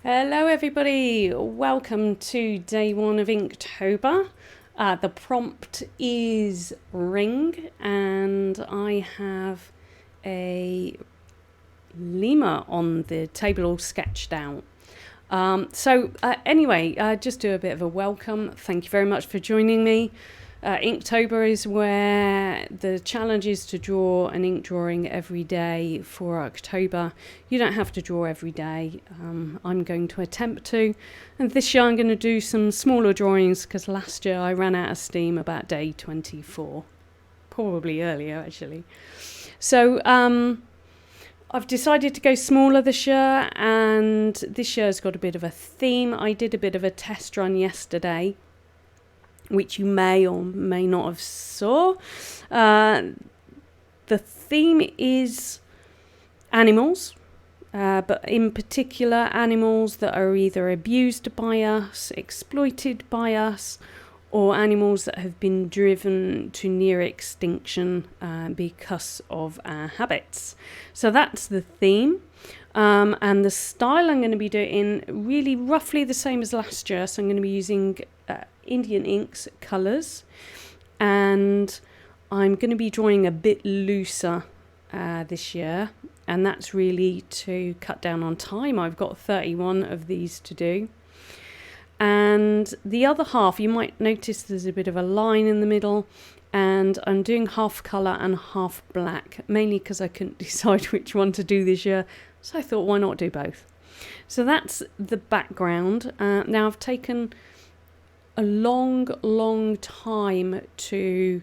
Hello everybody, welcome to day one of Inktober. The prompt is ring and I have a lemur on the table all sketched out. Anyway, just do a bit of a welcome. Thank you very much for joining me. Inktober is where the challenge is to draw an ink drawing every day for October. You don't have to draw every day. I'm going to attempt to. And this year I'm going to do some smaller drawings because last year I ran out of steam about day 24. Probably earlier actually. So I've decided to go smaller this year, and this year's got a bit of a theme. I did a bit of a test run yesterday, which you may or may not have saw. The theme is animals, but in particular animals that are either abused by us, exploited by us, or animals that have been driven to near extinction because of our habits. So that's the theme. And the style I'm going to be doing really roughly the same as last year. So I'm going to be using Indian inks colours, and I'm going to be drawing a bit looser this year, and that's really to cut down on time. I've got 31 of these to do. And the other half, you might notice there's a bit of a line in the middle, and I'm doing half colour and half black, mainly because I couldn't decide which one to do this year, so I thought why not do both. So that's the background. Now I've taken a long time to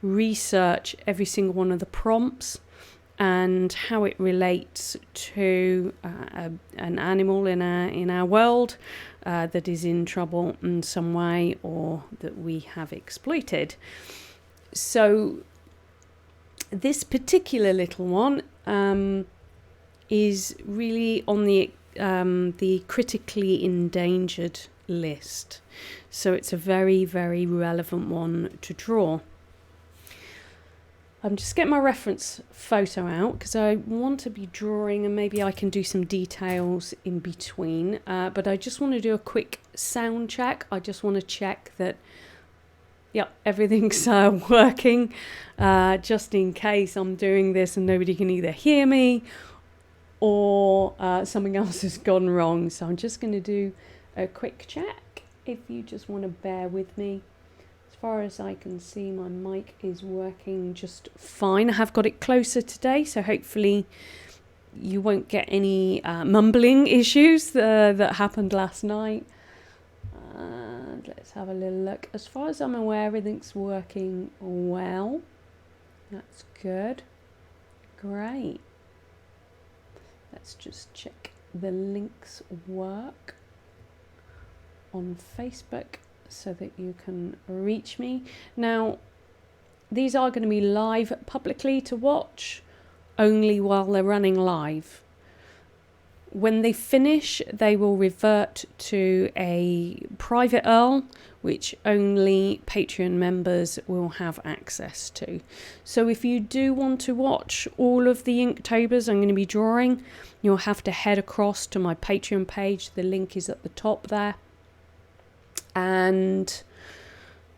research every single one of the prompts and how it relates to an animal in our world that is in trouble in some way or that we have exploited. So this particular little one is really on the critically endangered list. So it's a very relevant one to draw. I'm just getting my reference photo out because I want to be drawing, and maybe I can do some details in between, but I just want to do a quick sound check. I just want to check that everything's working, just in case I'm doing this and nobody can either hear me or something else has gone wrong. So I'm just going to do a quick check if you just want to bear with me. As far as I can see, my mic is working just fine. I have got it closer today, so hopefully you won't get any mumbling issues that happened last night. Let's have a little look. As far as I'm aware, everything's working well. That's good. Great. Let's just check the links work on Facebook so that you can reach me. Now, these are going to be live publicly to watch only while they're running live. When they finish, they will revert to a private URL, which only Patreon members will have access to. So if you do want to watch all of the Inktobers I'm going to be drawing, you'll have to head across to my Patreon page. The link is at the top there. And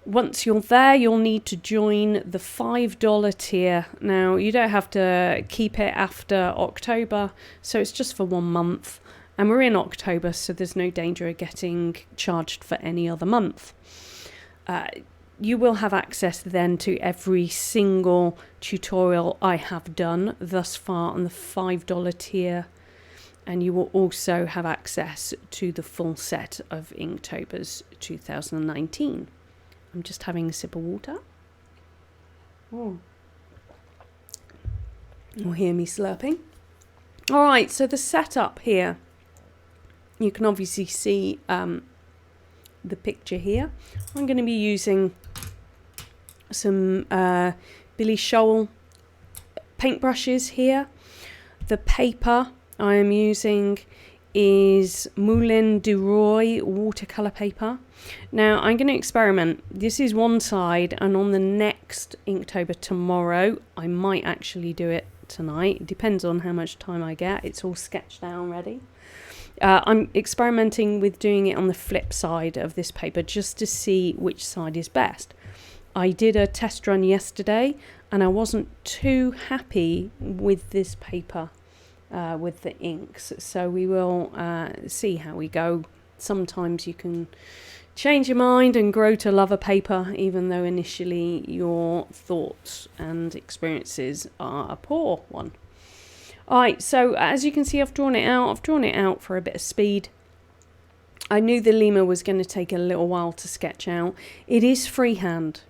once you're there, you'll need to join the $5 tier. Now, you don't have to keep it after October, so it's just for 1 month. And we're in October, so there's no danger of getting charged for any other month. You will have access then to every single tutorial I have done thus far on the $5 tier. And you will also have access to the full set of Inktober's 2019. I'm just having a sip of water. You'll hear me slurping. All right, so the setup here. You can obviously see the picture here. I'm going to be using some Billy Shoal paintbrushes here. The paper I am using is Moulin Du Roy watercolour paper. Now I'm going to experiment. This is one side, and on the next Inktober tomorrow, I might actually do it tonight. It depends on how much time I get. It's all sketched out already. I'm experimenting with doing it on the flip side of this paper just to see which side is best. I did a test run yesterday and I wasn't too happy with this paper with the inks, so we will see how we go. Sometimes you can change your mind and grow to love a paper even though initially your thoughts and experiences are a poor one. Alright, so as you can see, I've drawn it out for a bit of speed. I knew the lemur was going to take a little while to sketch out. It is freehand.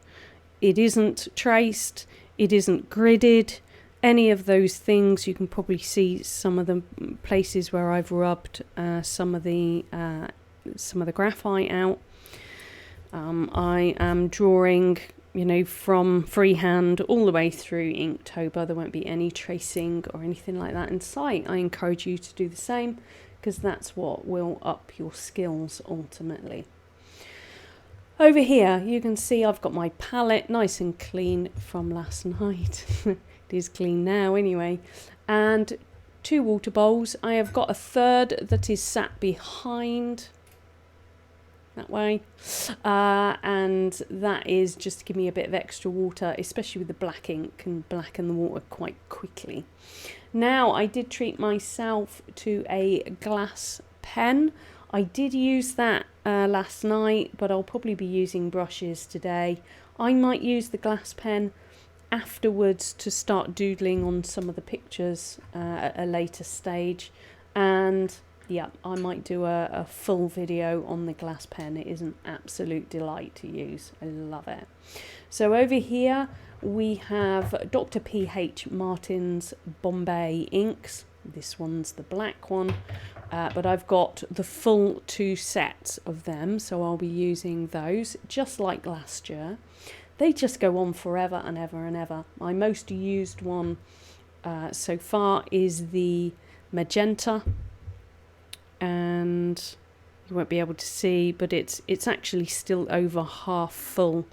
It isn't traced, it isn't gridded, any of those things. You can probably see some of the places where I've rubbed some of the graphite out. I am drawing, from freehand all the way through Inktober. There won't be any tracing or anything like that in sight. I encourage you to do the same because that's what will up your skills ultimately. Over here you can see I've got my palette nice and clean from last night. It is clean now anyway. And 2 water bowls. I have got a third that is sat behind that way, and that is just to give me a bit of extra water, especially with the black ink, can blacken the water quite quickly. Now I did treat myself to a glass pen. I did use that last night, but I'll probably be using brushes today. I might use the glass pen afterwards to start doodling on some of the pictures at a later stage, and yeah, I might do a full video on the glass pen. It is an absolute delight to use. I love it. So over here we have DrPH Martin's Bombay inks. This one's the black one, but I've got the full 2 sets of them, so I'll be using those just like last year. They just go on forever and ever and ever. My most used one so far is the magenta, and you won't be able to see, but it's actually still over half full,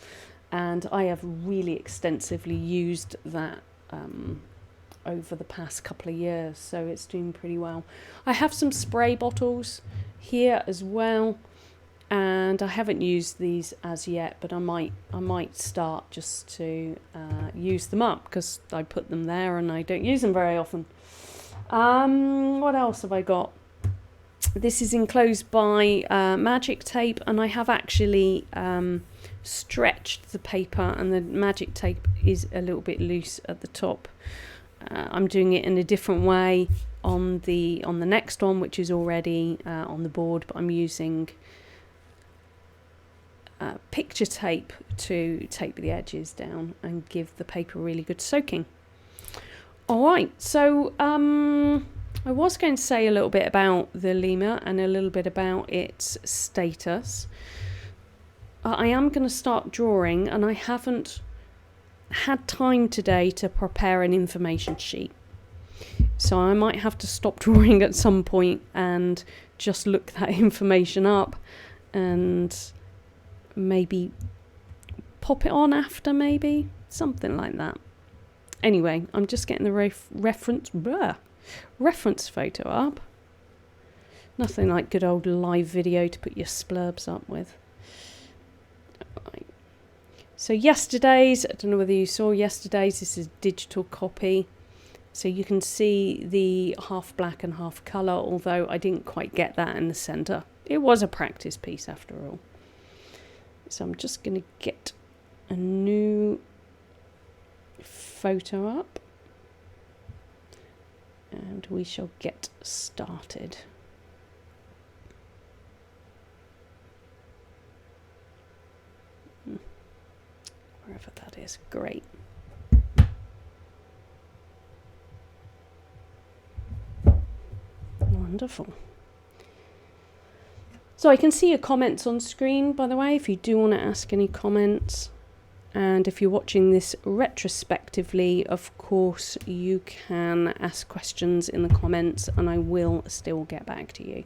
and I have really extensively used that over the past couple of years, so it's doing pretty well. I have some spray bottles here as well, and I haven't used these as yet, but I might start just to use them up because I put them there and I don't use them very often. What else have I got? This is enclosed by magic tape, and I have actually stretched the paper, and the magic tape is a little bit loose at the top. I'm doing it in a different way on the next one, which is already on the board, but I'm using picture tape to tape the edges down and give the paper really good soaking. Alright, so I was going to say a little bit about the lemur and a little bit about its status. I am going to start drawing, and I haven't had time today to prepare an information sheet. So I might have to stop drawing at some point and just look that information up and maybe pop it on after, maybe something like that. Anyway, I'm just getting the reference photo up. Nothing like good old live video to put your splurbs up with. Right. So yesterday's, I don't know whether you saw yesterday's, this is digital copy. So you can see the half black and half colour, although I didn't quite get that in the centre. It was a practice piece after all. So I'm just going to get a new photo up and we shall get started. Wherever that is, great. Wonderful. So I can see your comments on screen, by the way, if you do want to ask any comments. And if you're watching this retrospectively, of course, you can ask questions in the comments and I will still get back to you.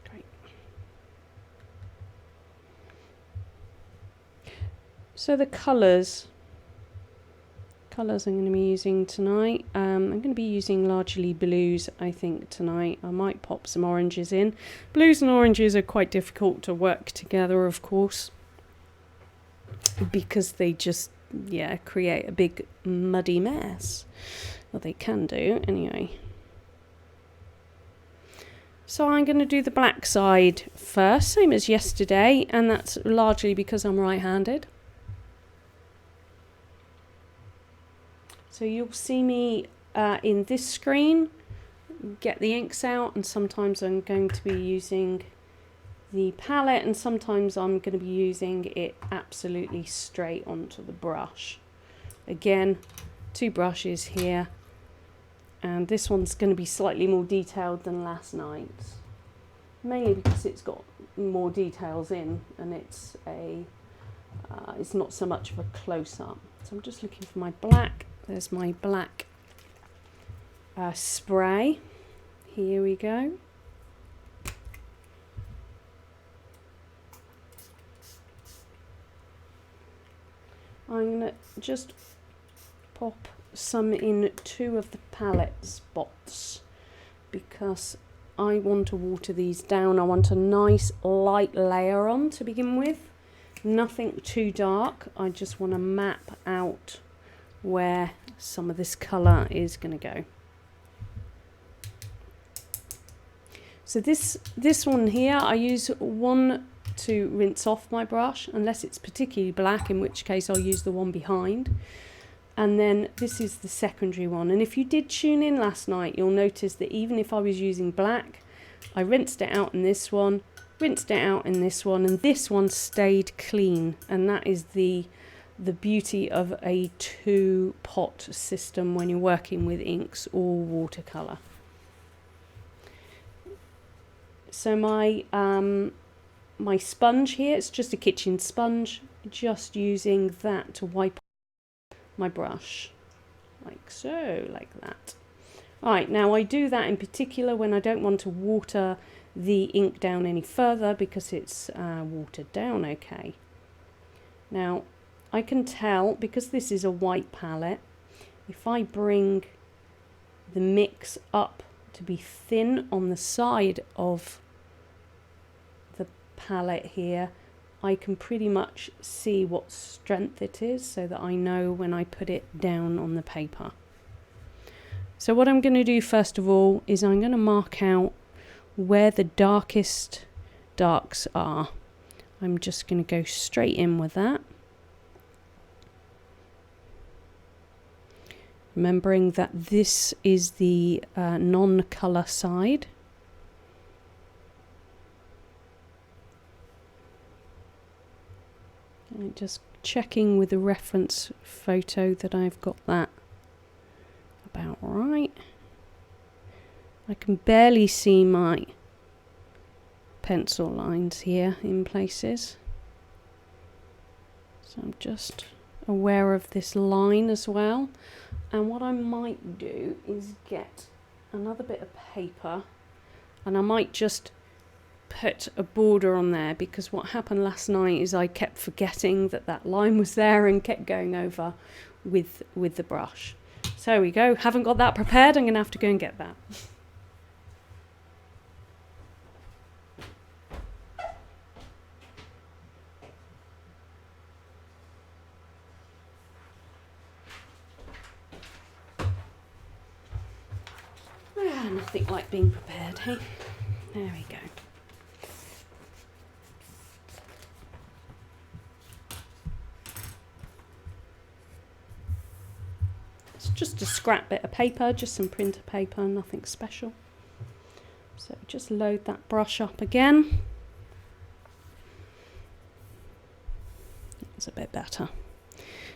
Great. So the colours colours I'm going to be using tonight. I'm going to be using largely blues, I think, tonight. I might pop some oranges in. Blues and oranges are quite difficult to work together, of course, because they just, yeah, create a big muddy mess. Well, they can do, anyway. So I'm going to do the black side first, same as yesterday, and that's largely because I'm right-handed. So you'll see me in this screen get the inks out, and sometimes I'm going to be using the palette, and sometimes I'm going to be using it absolutely straight onto the brush. Again, 2 brushes here, and this one's going to be slightly more detailed than last night's, mainly because it's got more details in, and it's not so much of a close-up. So I'm just looking for my black. There's my black spray. Here we go. I'm going to just pop some in 2 of the palette spots because I want to water these down. I want a nice light layer on to begin with. Nothing too dark. I just want to map out where some of this colour is going to go. So this one here, I use one to rinse off my brush, unless it's particularly black, in which case I'll use the one behind. And then this is the secondary one. And if you did tune in last night, you'll notice that even if I was using black, I rinsed it out in this one, rinsed it out in this one, and this one stayed clean. And that is the beauty of a 2-pot system when you're working with inks or watercolour. So my my sponge here, it's just a kitchen sponge, just using that to wipe my brush, like so, like that. Alright, now I do that in particular when I don't want to water the ink down any further because it's watered down okay. Now I can tell, because this is a white palette, if I bring the mix up to be thin on the side of the palette here, I can pretty much see what strength it is so that I know when I put it down on the paper. So what I'm going to do first of all is I'm going to mark out where the darkest darks are. I'm just going to go straight in with that. Remembering that this is the non-colour side. And just checking with the reference photo that I've got that about right. I can barely see my pencil lines here in places. So I'm just aware of this line as well. And what I might do is get another bit of paper, and I might just put a border on there, because what happened last night is I kept forgetting that that line was there and kept going over with the brush. So there we go. Haven't got that prepared. I'm going to have to go and get that. Nothing like being prepared, hey? There we go. It's just a scrap bit of paper, just some printer paper, nothing special. So just load that brush up again. It's a bit better.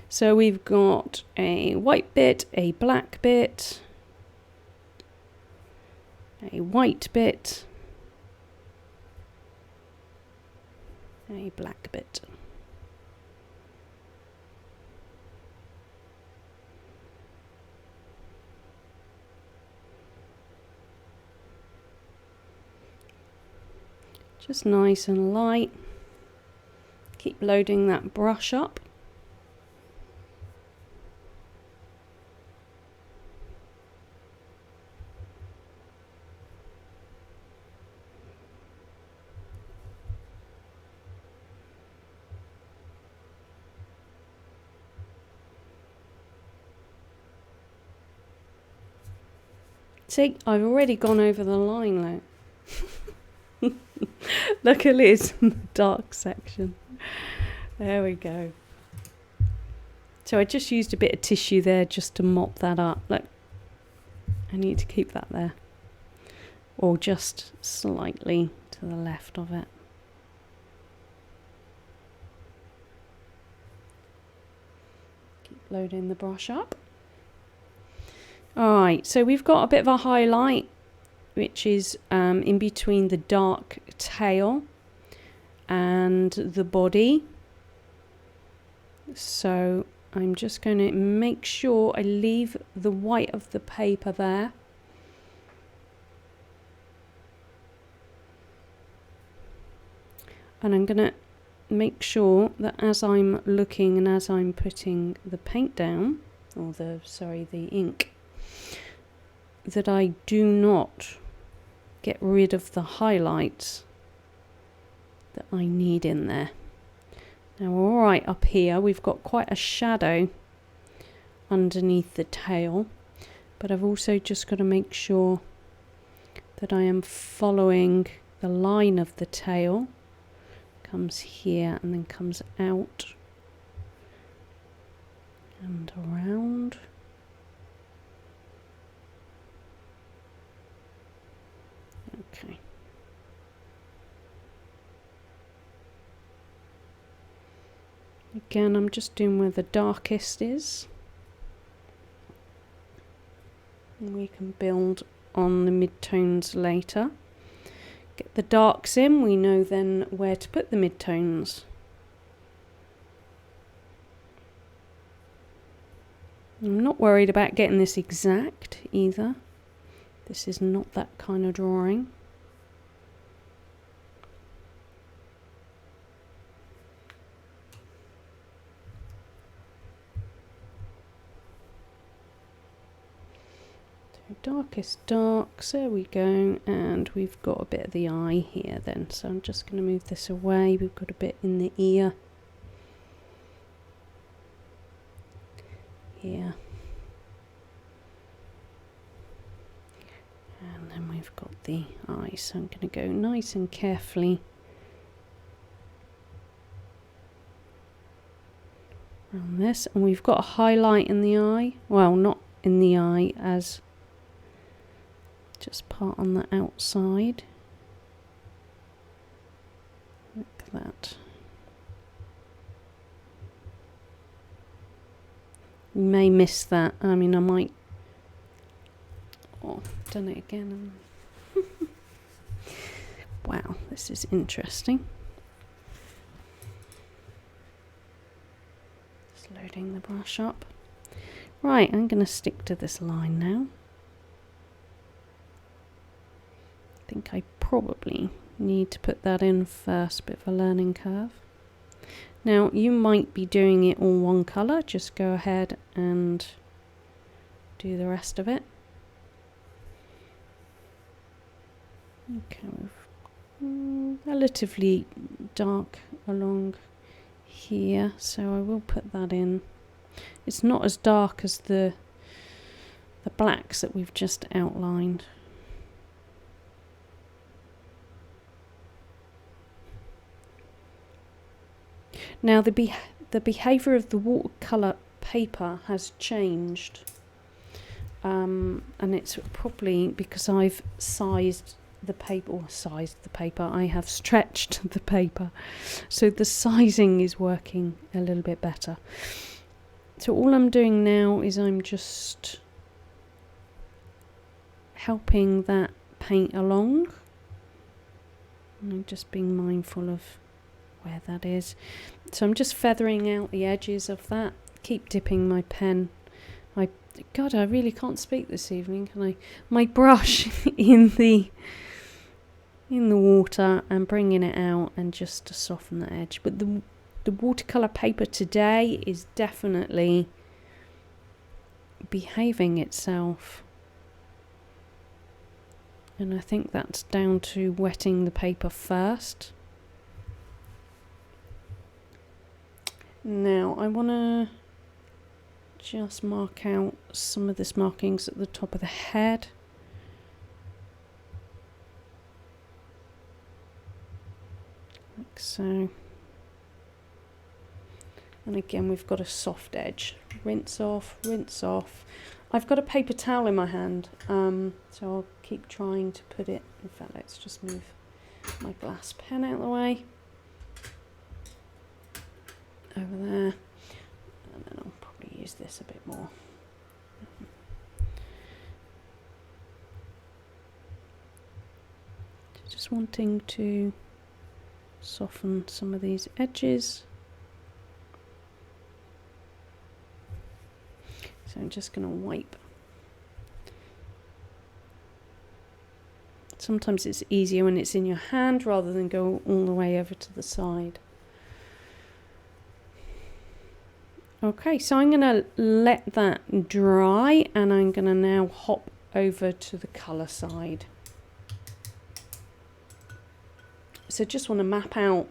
So we've got a white bit, a black bit, a white bit, a black bit. Just nice and light. Keep loading that brush up. See, I've already gone over the line, look. Look at Liz in the dark section. There we go. So I just used a bit of tissue there just to mop that up. Look, I need to keep that there. Or just slightly to the left of it. Keep loading the brush up. Alright, so we've got a bit of a highlight, which is in between the dark tail and the body. So I'm just going to make sure I leave the white of the paper there. And I'm going to make sure that as I'm looking and as I'm putting the paint down, or the ink, that I do not get rid of the highlights that I need in there. Now, all right, up here we've got quite a shadow underneath the tail, but I've also just got to make sure that I am following the line of the tail. Comes here and then comes out and around. Okay. Again, I'm just doing where the darkest is. And we can build on the midtones later. Get the darks in, we know then where to put the midtones. I'm not worried about getting this exact either. This is not that kind of drawing. Darkest darks, there we go, and we've got a bit of the eye here then, so I'm just going to move this away. We've got a bit in the ear here, and then we've got the eye, so I'm going to go nice and carefully around this, and we've got a highlight in the eye, well, not in the eye, as just part on the outside. Look at that. You may miss that. I mean, I might. Oh, done it again. Wow, this is interesting. Just loading the brush up. Right, I'm going to stick to this line now. I think I probably need to put that in first, bit of a learning curve. Now you might be doing it all one colour, just go ahead and do the rest of it. Okay, relatively dark along here, so I will put that in. It's not as dark as the blacks that we've just outlined. Now the behaviour of the watercolour paper has changed, and it's probably because I've sized the paper, I have stretched the paper, so the sizing is working a little bit better. So all I'm doing now is I'm just helping that paint along, and I'm just being mindful of where that is. So I'm just feathering out the edges of that. Keep dipping my pen. God, I really can't speak this evening, can I? My brush in the water and bringing it out, and just to soften the edge. But the watercolour paper today is definitely behaving itself, and I think that's down to wetting the paper first. Now I want to just mark out some of this markings at the top of the head. so. And again, we've got a soft edge. Rinse off, rinse off. I've got a paper towel in my hand, so I'll keep trying to put it. In fact, let's just move my glass pen out of the way. Over there. And then I'll probably use this a bit more. Just wanting to soften some of these edges. So I'm just going to wipe. Sometimes it's easier when it's in your hand rather than go all the way over to the side. Okay, so I'm going to let that dry, and I'm going to now hop over to the colour side. So just want to map out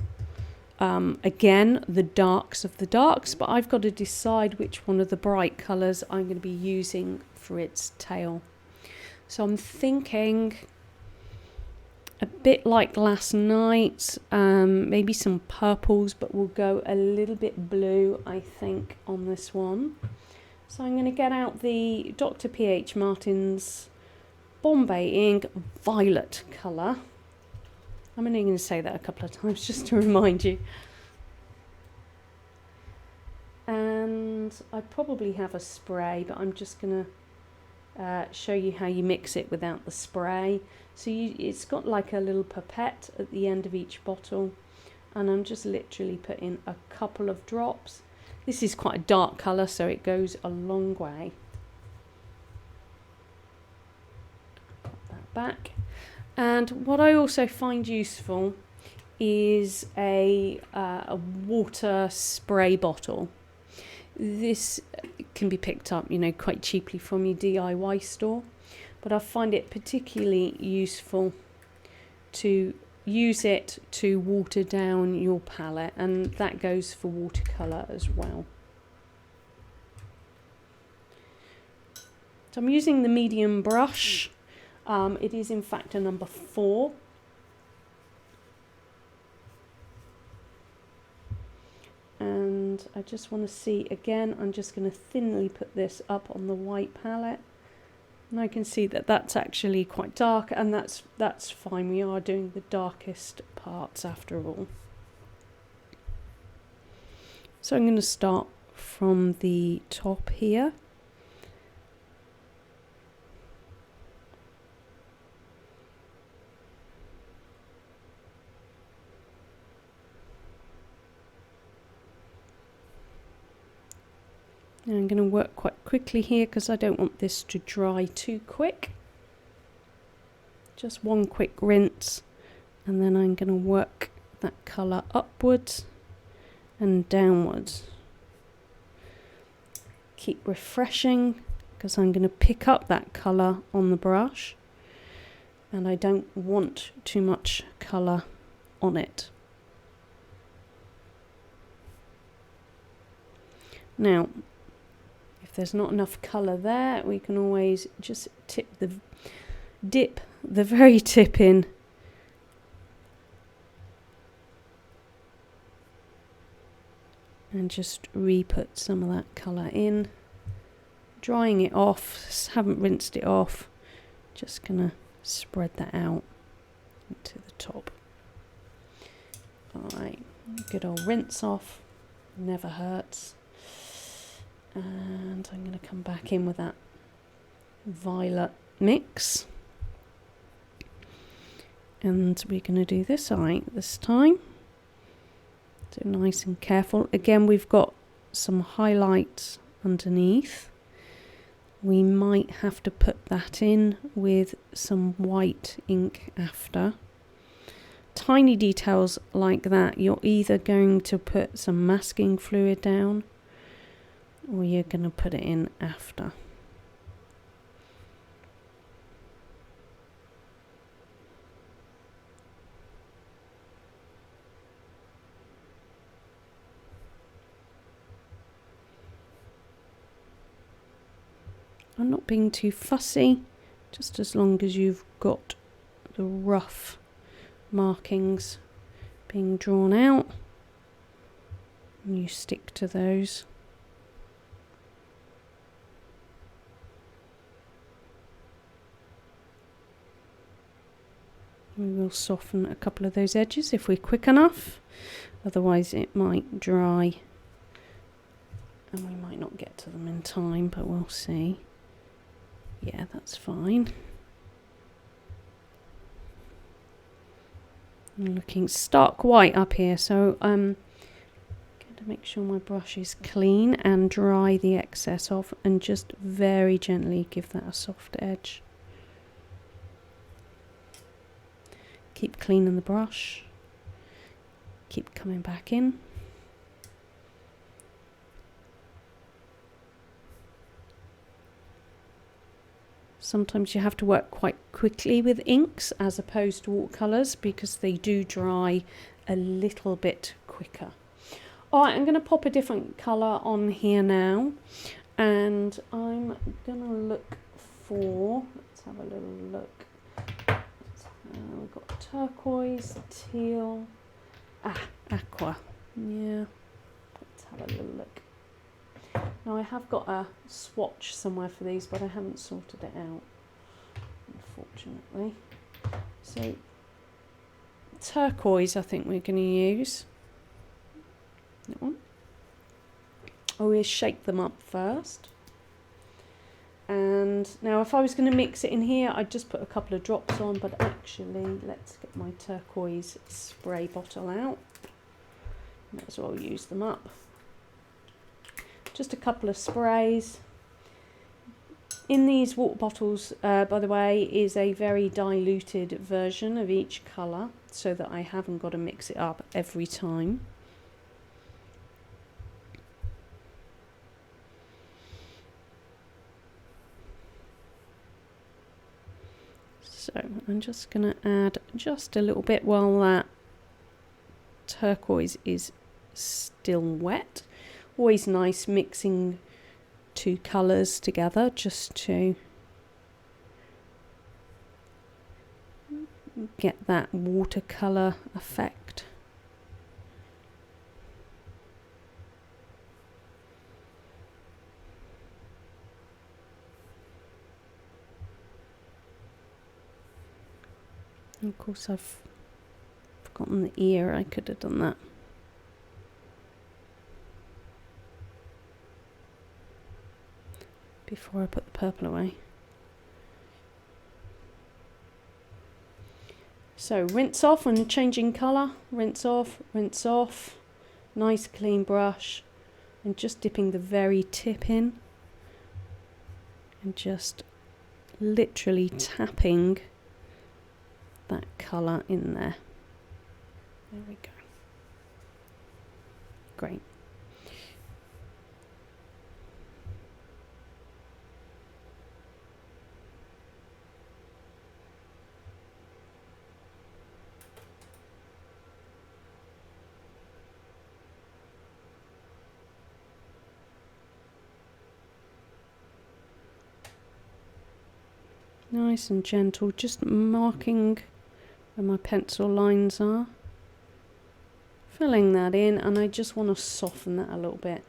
again the darks of the darks, but I've got to decide which one of the bright colours I'm going to be using for its tail. So I'm thinking a bit like last night, maybe some purples, but we'll go a little bit blue, I think, on this one. So I'm going to get out the DrPH Martin's Bombay Ink Violet colour. I'm only going to say that a couple of times just to remind you. And I probably have a spray, but I'm just going to show you how you mix it without the spray. So it's got like a little pipette at the end of each bottle, and I'm just literally putting a couple of drops. This is quite a dark colour, so it goes a long way. Pop that back. And what I also find useful is a water spray bottle. This can be picked up, quite cheaply from your DIY store, but I find it particularly useful to use it to water down your palette, and that goes for watercolour as well. So I'm using the medium brush. It is in fact a number 4. And I just want to see again, I'm just going to thinly put this up on the white palette. And I can see that that's actually quite dark, and that's fine. We are doing the darkest parts after all. So I'm going to start from the top here. Now I'm going to work quite quickly here because I don't want this to dry too quick. Just one quick rinse, and then I'm going to work that colour upwards and downwards. Keep refreshing because I'm going to pick up that colour on the brush, and I don't want too much colour on it. Now, if there's not enough colour there, we can always just dip the very tip in and just re-put some of that colour in. Drying it off, haven't rinsed it off, just gonna spread that out to the top. Alright, good old rinse off, never hurts. And I'm going to come back in with that violet mix, and we're going to do this eye this time. So nice and careful. Again, we've got some highlights underneath. We might have to put that in with some white ink after. Tiny details like that, you're either going to put some masking fluid down, or you're going to put it in after. I'm not being too fussy, just as long as you've got the rough markings being drawn out, and you stick to those. We will soften a couple of those edges if we're quick enough, otherwise it might dry and we might not get to them in time, but we'll see. Yeah, that's fine. I'm looking stark white up here, so I'm going to make sure my brush is clean and dry the excess off, and just very gently give that a soft edge. Keep cleaning the brush, keep coming back in. Sometimes you have to work quite quickly with inks as opposed to watercolours because they do dry a little bit quicker. Alright, I'm going to pop a different colour on here now, and I'm going to look for, let's have a little look. We've got turquoise, teal, aqua. Yeah, let's have a little look. Now I have got a swatch somewhere for these, but I haven't sorted it out, unfortunately. So turquoise I think we're going to use. That one. I always shake them up first. And now if I was going to mix it in here, I'd just put a couple of drops on, but actually let's get my turquoise spray bottle out. Might as well use them up. Just a couple of sprays. In these water bottles, by the way, is a very diluted version of each colour, so that I haven't got to mix it up every time. So I'm just going to add just a little bit while that turquoise is still wet. Always nice mixing two colours together just to get that watercolour effect. And of course I've forgotten the ear, I could have done that. Before I put the purple away. So rinse off when changing colour, rinse off, nice clean brush, and just dipping the very tip in and just literally tapping that colour in there. There we go. Great. Nice and gentle, just marking where my pencil lines are, filling that in, and I just want to soften that a little bit,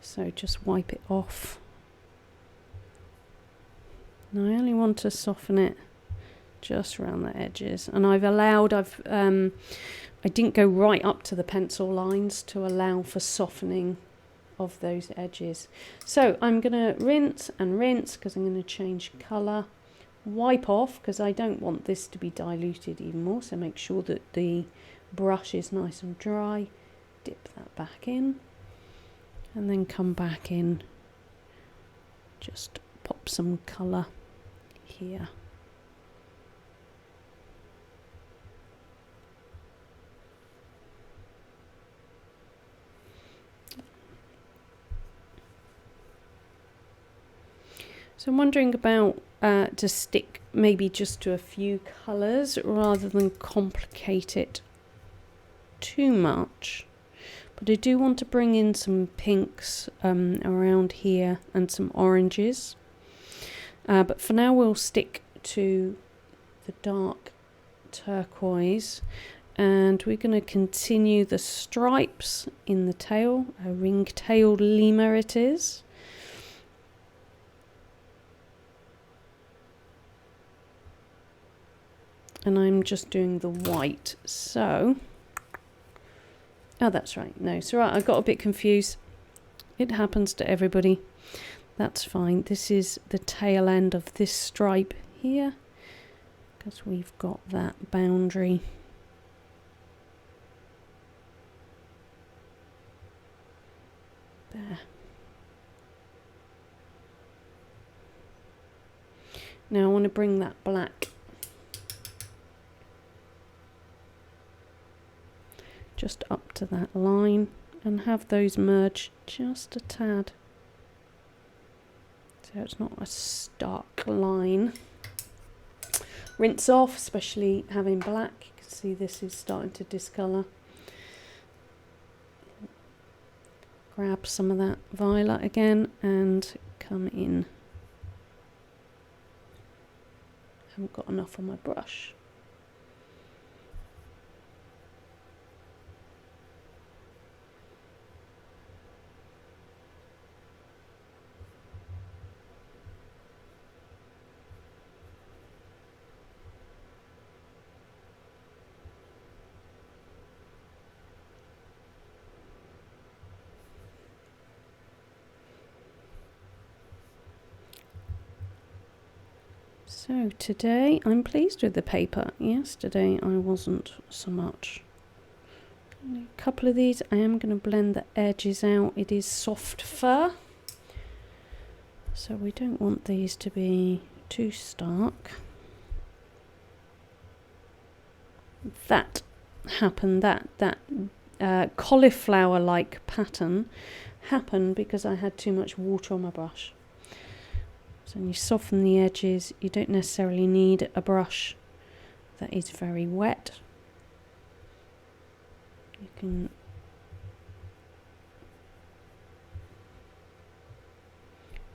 so just wipe it off. Now I only want to soften it just around the edges, and I didn't go right up to the pencil lines to allow for softening of those edges. So I'm going to rinse and rinse because I'm going to change colour. Wipe off because I don't want this to be diluted even more, so make sure that the brush is nice and dry. Dip that back in and then come back in, just pop some colour here. So I'm wondering about to stick maybe just to a few colours rather than complicate it too much. But I do want to bring in some pinks around here and some oranges. But for now we'll stick to the dark turquoise. And we're going to continue the stripes in the tail. A ring-tailed lemur it is. And I'm just doing the white. So, oh, that's right. No, it's all right. I got a bit confused. It happens to everybody. That's fine. This is the tail end of this stripe here, because we've got that boundary. There. Now I want to bring that black just up to that line and have those merge just a tad, so it's not a stark line. Rinse off, especially having black. You can see this is starting to discolour. Grab some of that violet again and come in. Haven't got enough on my brush. So today I'm pleased with the paper. Yesterday I wasn't so much. A couple of these I am going to blend the edges out. It is soft fur, so we don't want these to be too stark. That happened, that cauliflower like pattern happened because I had too much water on my brush. So when you soften the edges, you don't necessarily need a brush that is very wet. You can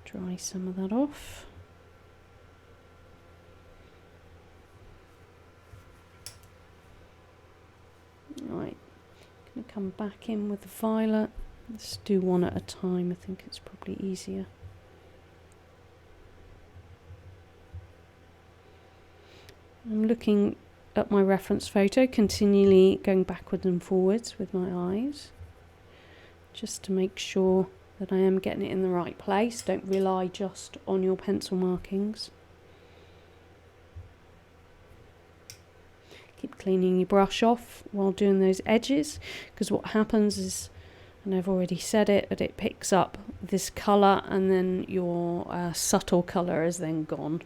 dry some of that off. Right, going to come back in with the violet. Let's do one at a time. I think it's probably easier. I'm looking at my reference photo, continually going backwards and forwards with my eyes, just to make sure that I am getting it in the right place. Don't rely just on your pencil markings. Keep cleaning your brush off while doing those edges, because what happens is, and I've already said it, that it picks up this colour and then your subtle colour is then gone.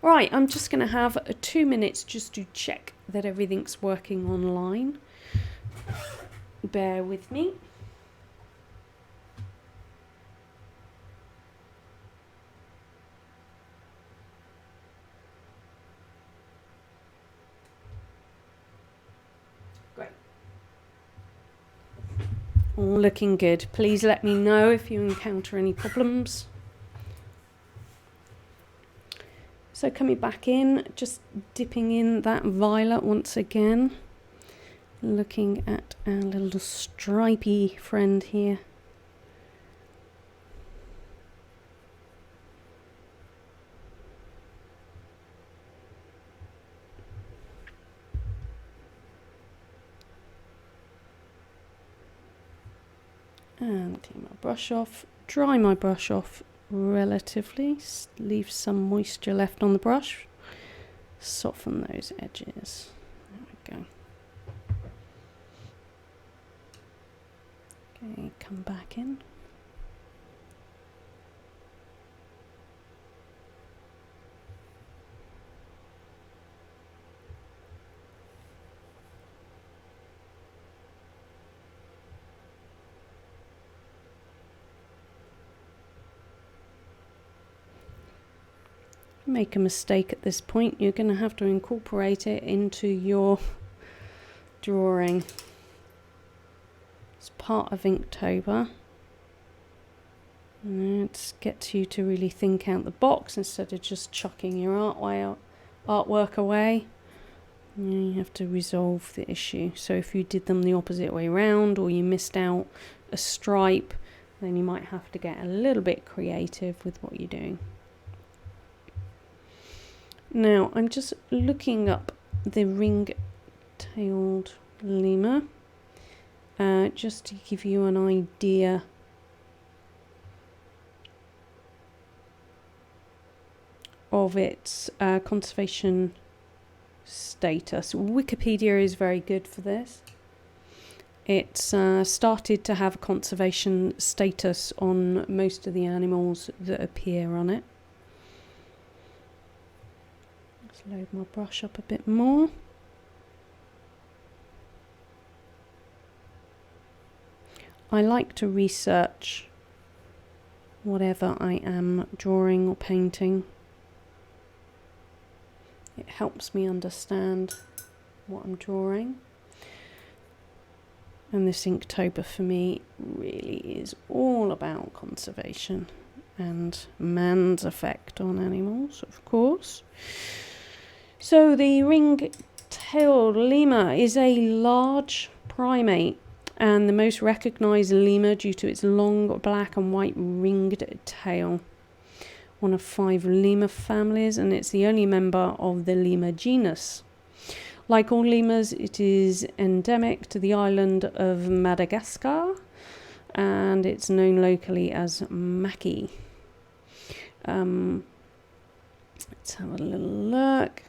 Right, I'm just going to have 2 minutes just to check that everything's working online. Bear with me. Great. All looking good. Please let me know if you encounter any problems. So coming back in, just dipping in that violet once again, looking at our little stripy friend here. And clean my brush off, dry my brush off relatively, leave some moisture left on the brush, soften those edges. There we go. Okay, come back in. Make a mistake at this point, you're going to have to incorporate it into your drawing. It's part of Inktober. And it gets you to really think out the box instead of just chucking your artwork away. You have to resolve the issue. So if you did them the opposite way round, or you missed out a stripe, then you might have to get a little bit creative with what you're doing. Now I'm just looking up the ring-tailed lemur, just to give you an idea of its conservation status. Wikipedia is very good for this. It's started to have conservation status on most of the animals that appear on it. Let's load my brush up a bit more. I like to research whatever I am drawing or painting. It helps me understand what I'm drawing. And this Inktober for me really is all about conservation and man's effect on animals, of course. So the ring-tailed lemur is a large primate and the most recognised lemur due to its long black and white ringed tail. One of 5 lemur families, and it's the only member of the lemur genus. Like all lemurs, it is endemic to the island of Madagascar, and it's known locally as maki. Let's have a little look.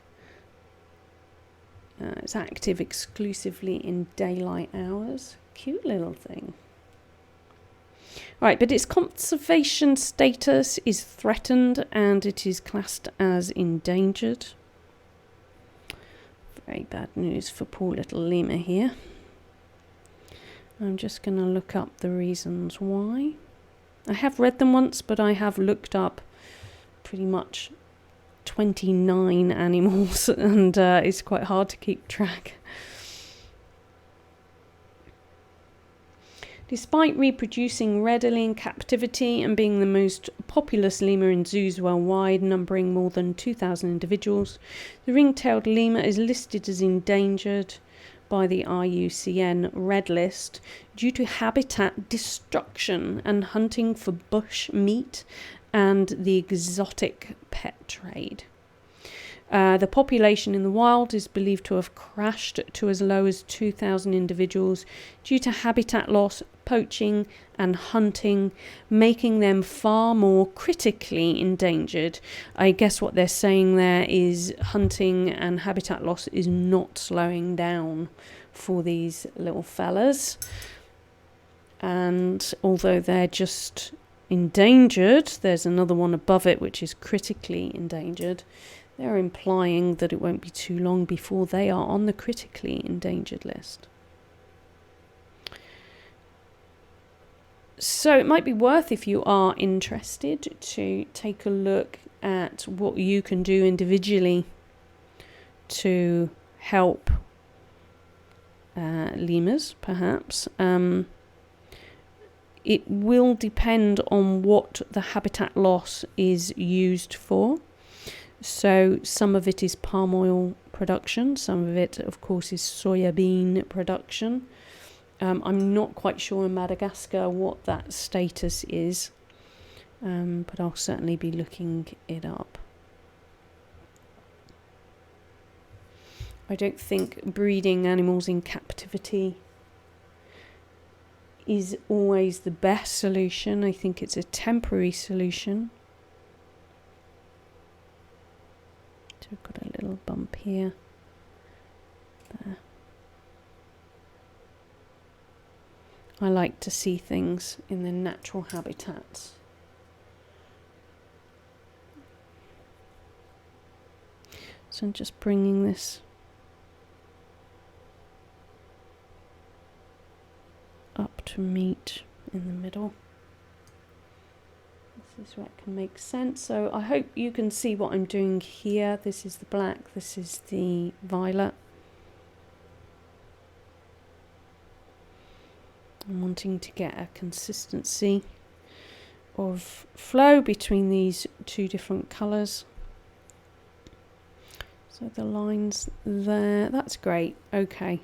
It's active exclusively in daylight hours. Cute little thing. Right, but its conservation status is threatened and it is classed as endangered. Very bad news for poor little lemur here. I'm just going to look up the reasons why. I have read them once, but I have looked up pretty much 29 animals and it's quite hard to keep track. Despite reproducing readily in captivity and being the most populous lemur in zoos worldwide, numbering more than 2,000 individuals, the ring-tailed lemur is listed as endangered by the IUCN Red List due to habitat destruction and hunting for bush meat and the exotic pet trade. The population in the wild is believed to have crashed to as low as 2,000 individuals due to habitat loss, poaching and hunting, making them far more critically endangered. I guess what they're saying there is hunting and habitat loss is not slowing down for these little fellas. And although they're just endangered, there's another one above it which is critically endangered. They're implying that it won't be too long before they are on the critically endangered list. So it might be worth, if you are interested, to take a look at what you can do individually to help lemurs, perhaps. It will depend on what the habitat loss is used for. So some of it is palm oil production, some of it, of course, is soya production. I'm not quite sure in Madagascar what that status is, but I'll certainly be looking it up. I don't think breeding animals in captivity is always the best solution. I think it's a temporary solution. So I've got a little bump here. There. I like to see things in their natural habitats. So I'm just bringing this up to meet in the middle. This is where it can make sense. So I hope you can see what I'm doing here. This is the black, this is the violet. I'm wanting to get a consistency of flow between these two different colours. So the lines there, that's great. Okay.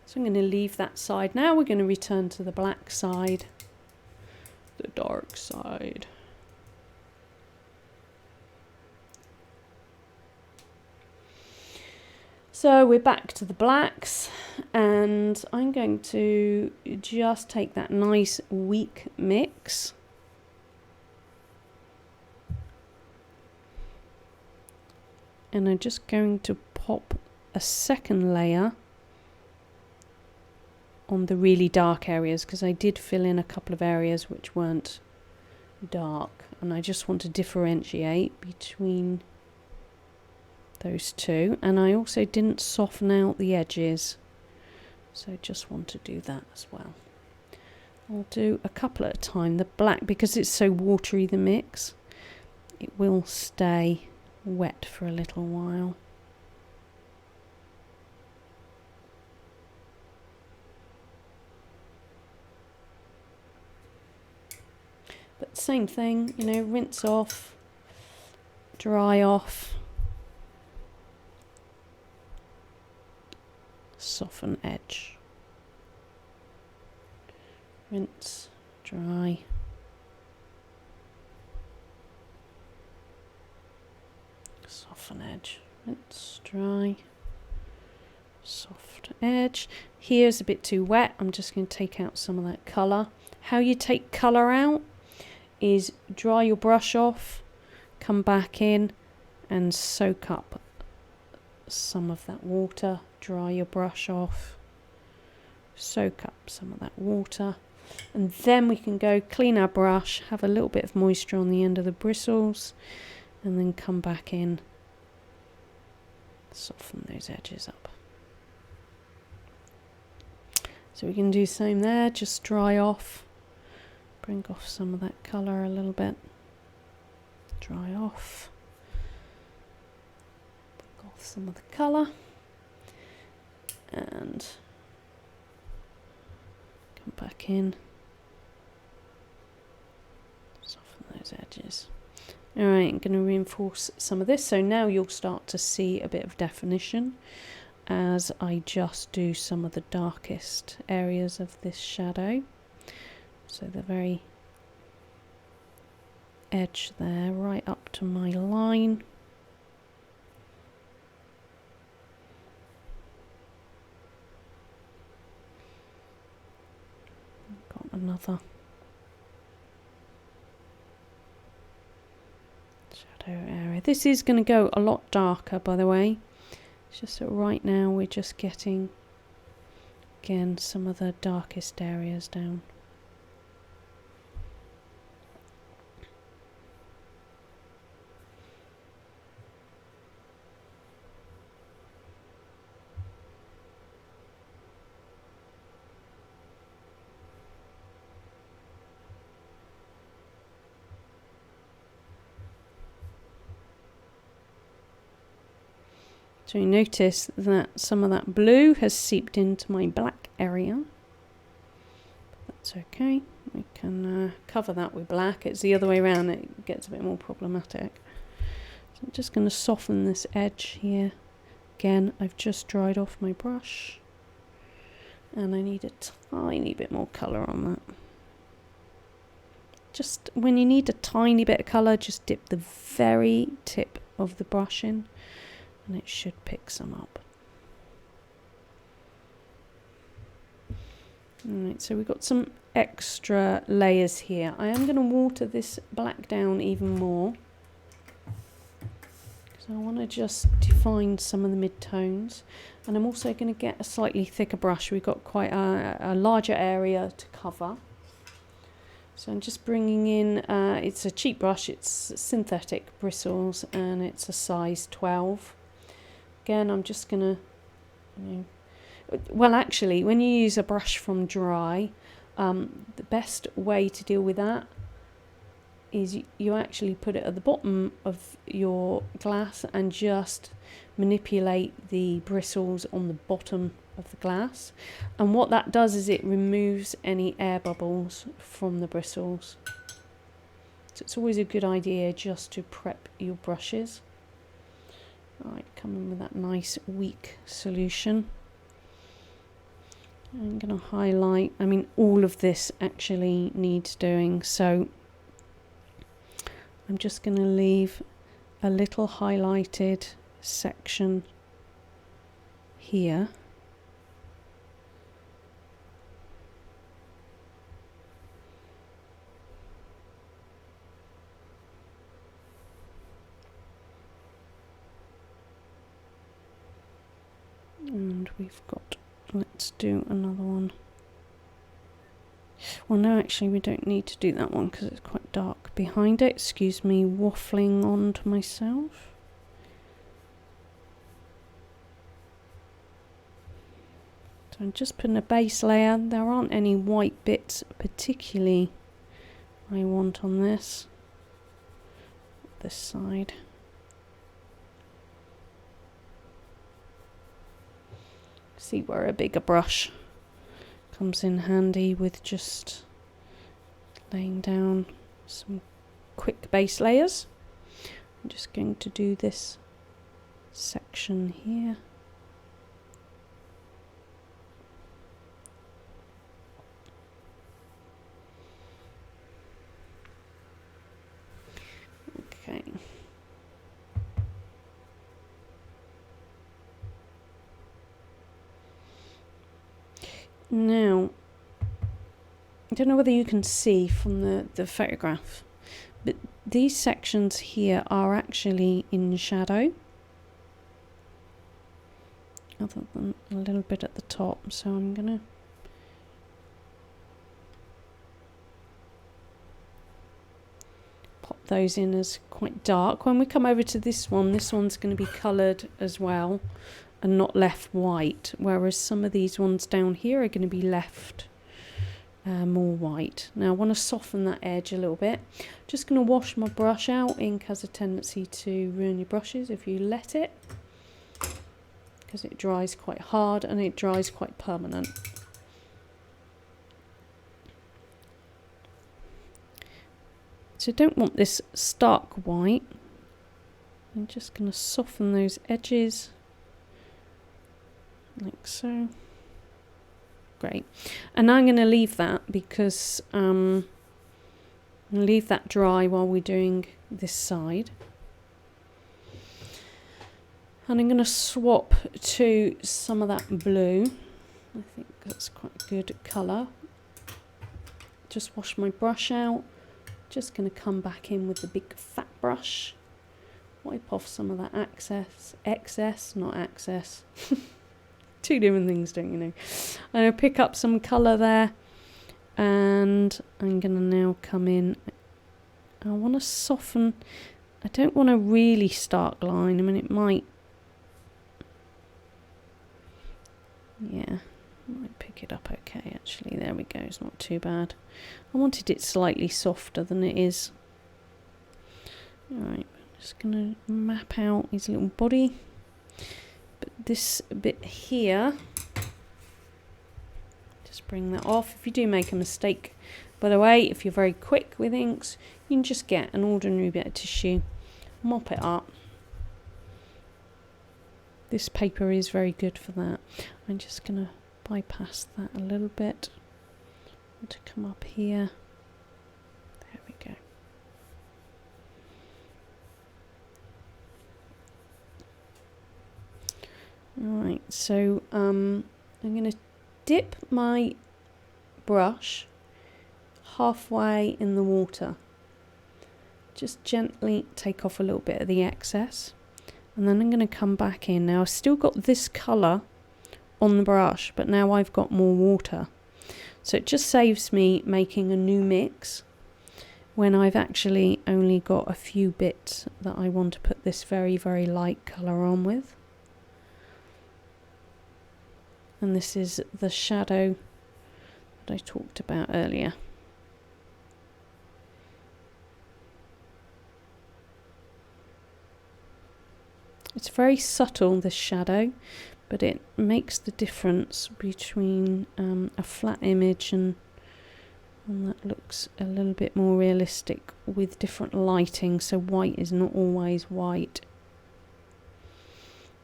So I'm going to leave that side. Now we're going to return to the black side, the dark side. So we're back to the blacks, and I'm going to just take that nice weak mix and I'm just going to pop a second layer on the really dark areas, because I did fill in a couple of areas which weren't dark, and I just want to differentiate between those two. And I also didn't soften out the edges, so I just want to do that as well. I'll do a couple at a time. The black, because it's so watery, the mix, it will stay wet for a little while. But same thing, you know, rinse off, dry off, soften edge, rinse, dry, soften edge, rinse, dry, soft edge. Here's a bit too wet. I'm just going to take out some of that colour. How you take colour out is dry your brush off, come back in and soak up some of that water. Dry your brush off, soak up some of that water, and then we can go clean our brush, have a little bit of moisture on the end of the bristles, and then come back in, soften those edges up. So we can do the same there, just dry off, bring off some of that colour a little bit, dry off, bring off some of the colour, and come back in, soften those edges. Alright, I'm going to reinforce some of this, so now you'll start to see a bit of definition as I just do some of the darkest areas of this shadow. So the very edge there, right up to my line. Got another shadow area. This is going to go a lot darker, by the way. It's just that right now we're just getting, again, some of the darkest areas down. So you notice that some of that blue has seeped into my black area. That's okay. We can cover that with black. It's the other way around. It gets a bit more problematic. So I'm just going to soften this edge here. Again, I've just dried off my brush, and I need a tiny bit more colour on that. Just when you need a tiny bit of colour, just dip the very tip of the brush in, and it should pick some up. Alright, so we've got some extra layers here. I am going to water this black down even more, because I want to just define some of the mid-tones. And I'm also going to get a slightly thicker brush. We've got quite a larger area to cover. So I'm just bringing in, it's a cheap brush, it's synthetic bristles, and it's a size 12. Again, I'm just going to, well, actually, when you use a brush from dry, the best way to deal with that is you actually put it at the bottom of your glass and just manipulate the bristles on the bottom of the glass. And what that does is it removes any air bubbles from the bristles. So it's always a good idea just to prep your brushes. Right, come in with that nice weak solution. I'm going to highlight, I mean all of this actually needs doing, so I'm just going to leave a little highlighted section here. And we've got, let's do another one. Well, no, actually we don't need to do that one because it's quite dark behind it. Excuse me, waffling on to myself. So I'm just putting a base layer. There aren't any white bits particularly I want on this side. See where a bigger brush comes in handy with just laying down some quick base layers. I'm just going to do this section here. Okay. Now, I don't know whether you can see from the photograph, but these sections here are actually in shadow, other than a little bit at the top, so I'm going to pop those in as quite dark. When we come over to this one's going to be coloured as well and not left white, whereas some of these ones down here are going to be left more white. Now I want to soften that edge a little bit. Just going to wash my brush out. Ink has a tendency to ruin your brushes if you let it, because it dries quite hard and it dries quite permanent. So don't want this stark white. I'm just going to soften those edges like so. Great. And I'm going to leave that because I'm going to leave that dry while we're doing this side. And I'm going to swap to some of that blue. I think that's quite a good colour. Just wash my brush out. Just going to come back in with the big fat brush. Wipe off some of that excess, not access. Two different things, don't you know? I'm going to pick up some colour there, and I'm going to now come in. I want to soften. I don't want a really stark line. I mean, it might, yeah, might pick it up okay actually. There we go, it's not too bad. I wanted it slightly softer than it is. Alright, I'm just going to map out his little body. But this bit here, just bring that off. If you do make a mistake, by the way, if you're very quick with inks, you can just get an ordinary bit of tissue, mop it up. This paper is very good for that. I'm just going to bypass that a little bit. I want to come up here. There we go. Alright, so I'm going to dip my brush halfway in the water. Just gently take off a little bit of the excess. And then I'm going to come back in. Now I've still got this colour on the brush, but now I've got more water. So it just saves me making a new mix when I've actually only got a few bits that I want to put this very, very light colour on with. And this is the shadow that I talked about earlier. It's very subtle, this shadow, but it makes the difference between a flat image and And that looks a little bit more realistic with different lighting, so white is not always white.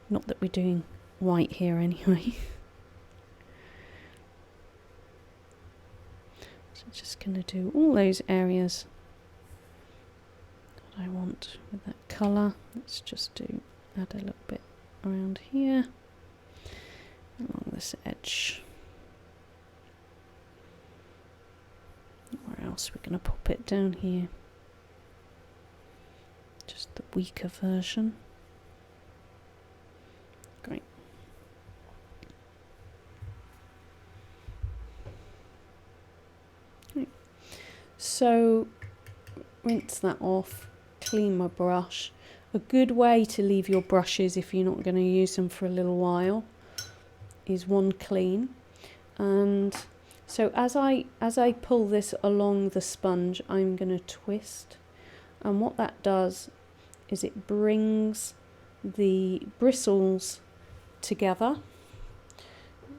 Not that we're doing white here anyway. So just going to do all those areas that I want with that colour. Let's just add a little bit around here, along this edge. Where else we're going to pop it down here? Just the weaker version. Great. Right. So rinse that off, clean my brush. A good way to leave your brushes if you're not going to use them for a little while is one clean. And so as I pull this along the sponge, I'm going to twist, and what that does is it brings the bristles together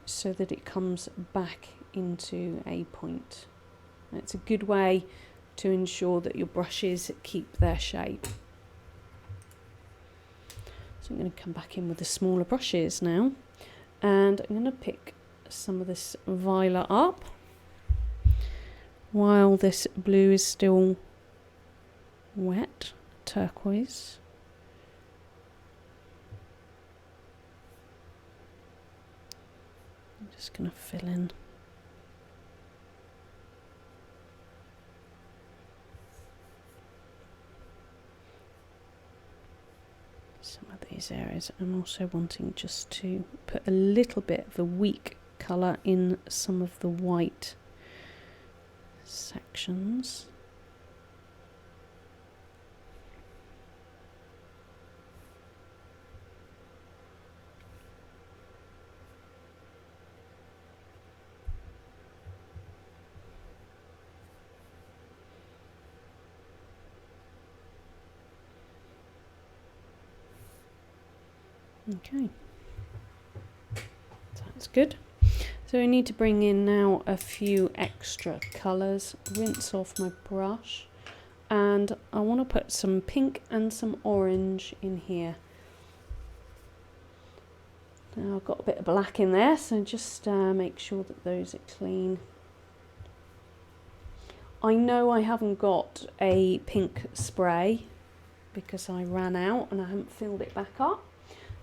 so that it comes back into a point. And it's a good way to ensure that your brushes keep their shape. So I'm going to come back in with the smaller brushes now, and I'm going to pick some of this violet up while this blue is still wet, turquoise. I'm just going to fill in some of these areas. I'm also wanting just to put a little bit of a weak colour in some of the white sections. Okay, that's good. So I need to bring in now a few extra colours, rinse off my brush, and I want to put some pink and some orange in here. Now I've got a bit of black in there, so just make sure that those are clean. I know I haven't got a pink spray because I ran out and I haven't filled it back up.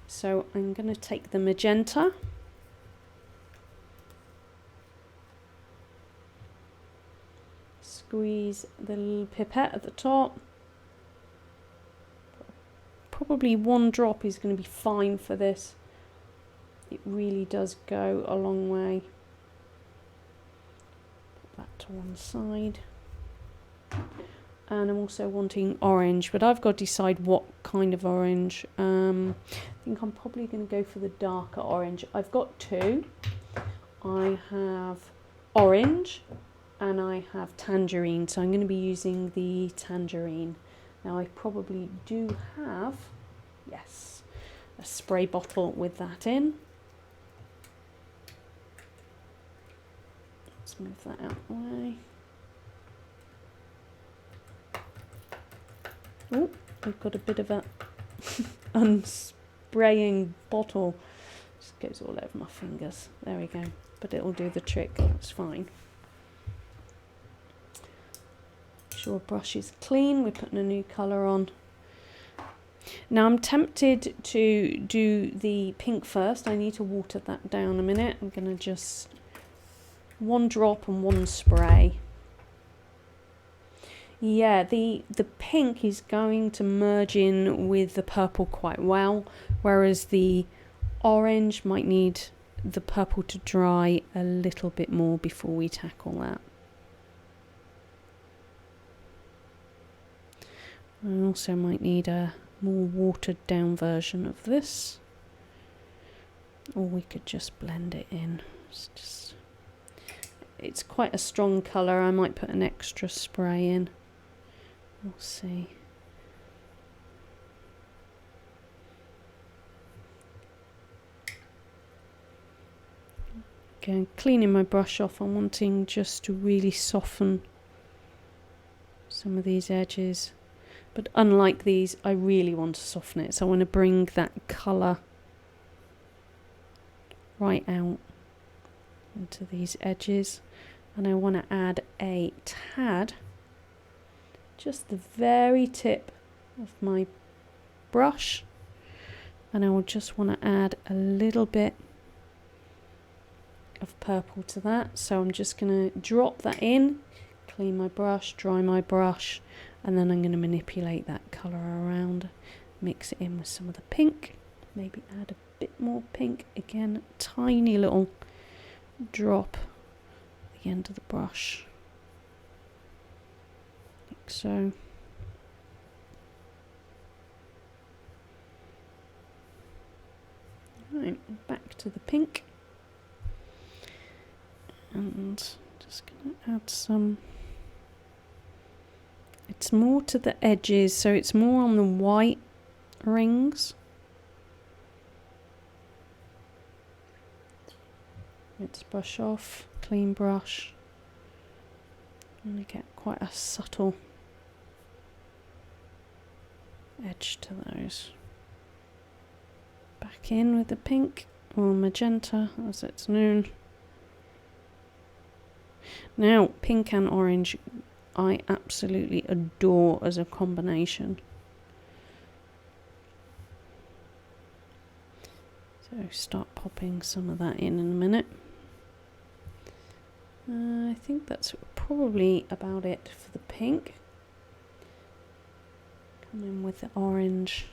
So I'm going to take the magenta, squeeze the little pipette at the top. Probably one drop is going to be fine for this. It really does go a long way. Put that to one side. And I'm also wanting orange, but I've got to decide what kind of orange. I think I'm probably going to go for the darker orange. I've got two. I have orange and I have tangerine, so I'm going to be using the tangerine. Now I probably do have, yes, a spray bottle with that in. Let's move that out of the way. Oh, we've got a bit of a unspraying bottle. Just goes all over my fingers. There we go. But it'll do the trick. That's fine. Make sure brush is clean. We're putting a new colour on. Now I'm tempted to do the pink first. I need to water that down a minute. I'm going to just one drop and one spray. Yeah, the pink is going to merge in with the purple quite well, whereas the orange might need the purple to dry a little bit more before we tackle that. I also might need a more watered down version of this, or we could just blend it in. It's quite a strong colour. I might put an extra spray in. We'll see. Again, cleaning my brush off, I'm wanting just to really soften some of these edges. But unlike these, I really want to soften it. So I want to bring that colour right out into these edges. And I want to add a tad, just the very tip of my brush. And I will just want to add a little bit of purple to that. So I'm just going to drop that in, clean my brush, dry my brush, and then I'm going to manipulate that colour around, mix it in with some of the pink, maybe add a bit more pink, again, tiny little drop at the end of the brush, like so. Right, back to the pink, and just going to add some. It's more to the edges, so it's more on the white rings. Let's brush off, clean brush. I'm going to get quite a subtle edge to those. Back in with the pink, or magenta as it's known. Now, pink and orange I absolutely adore as a combination. So start popping some of that in a minute. I think that's probably about it for the pink. Come in with the orange.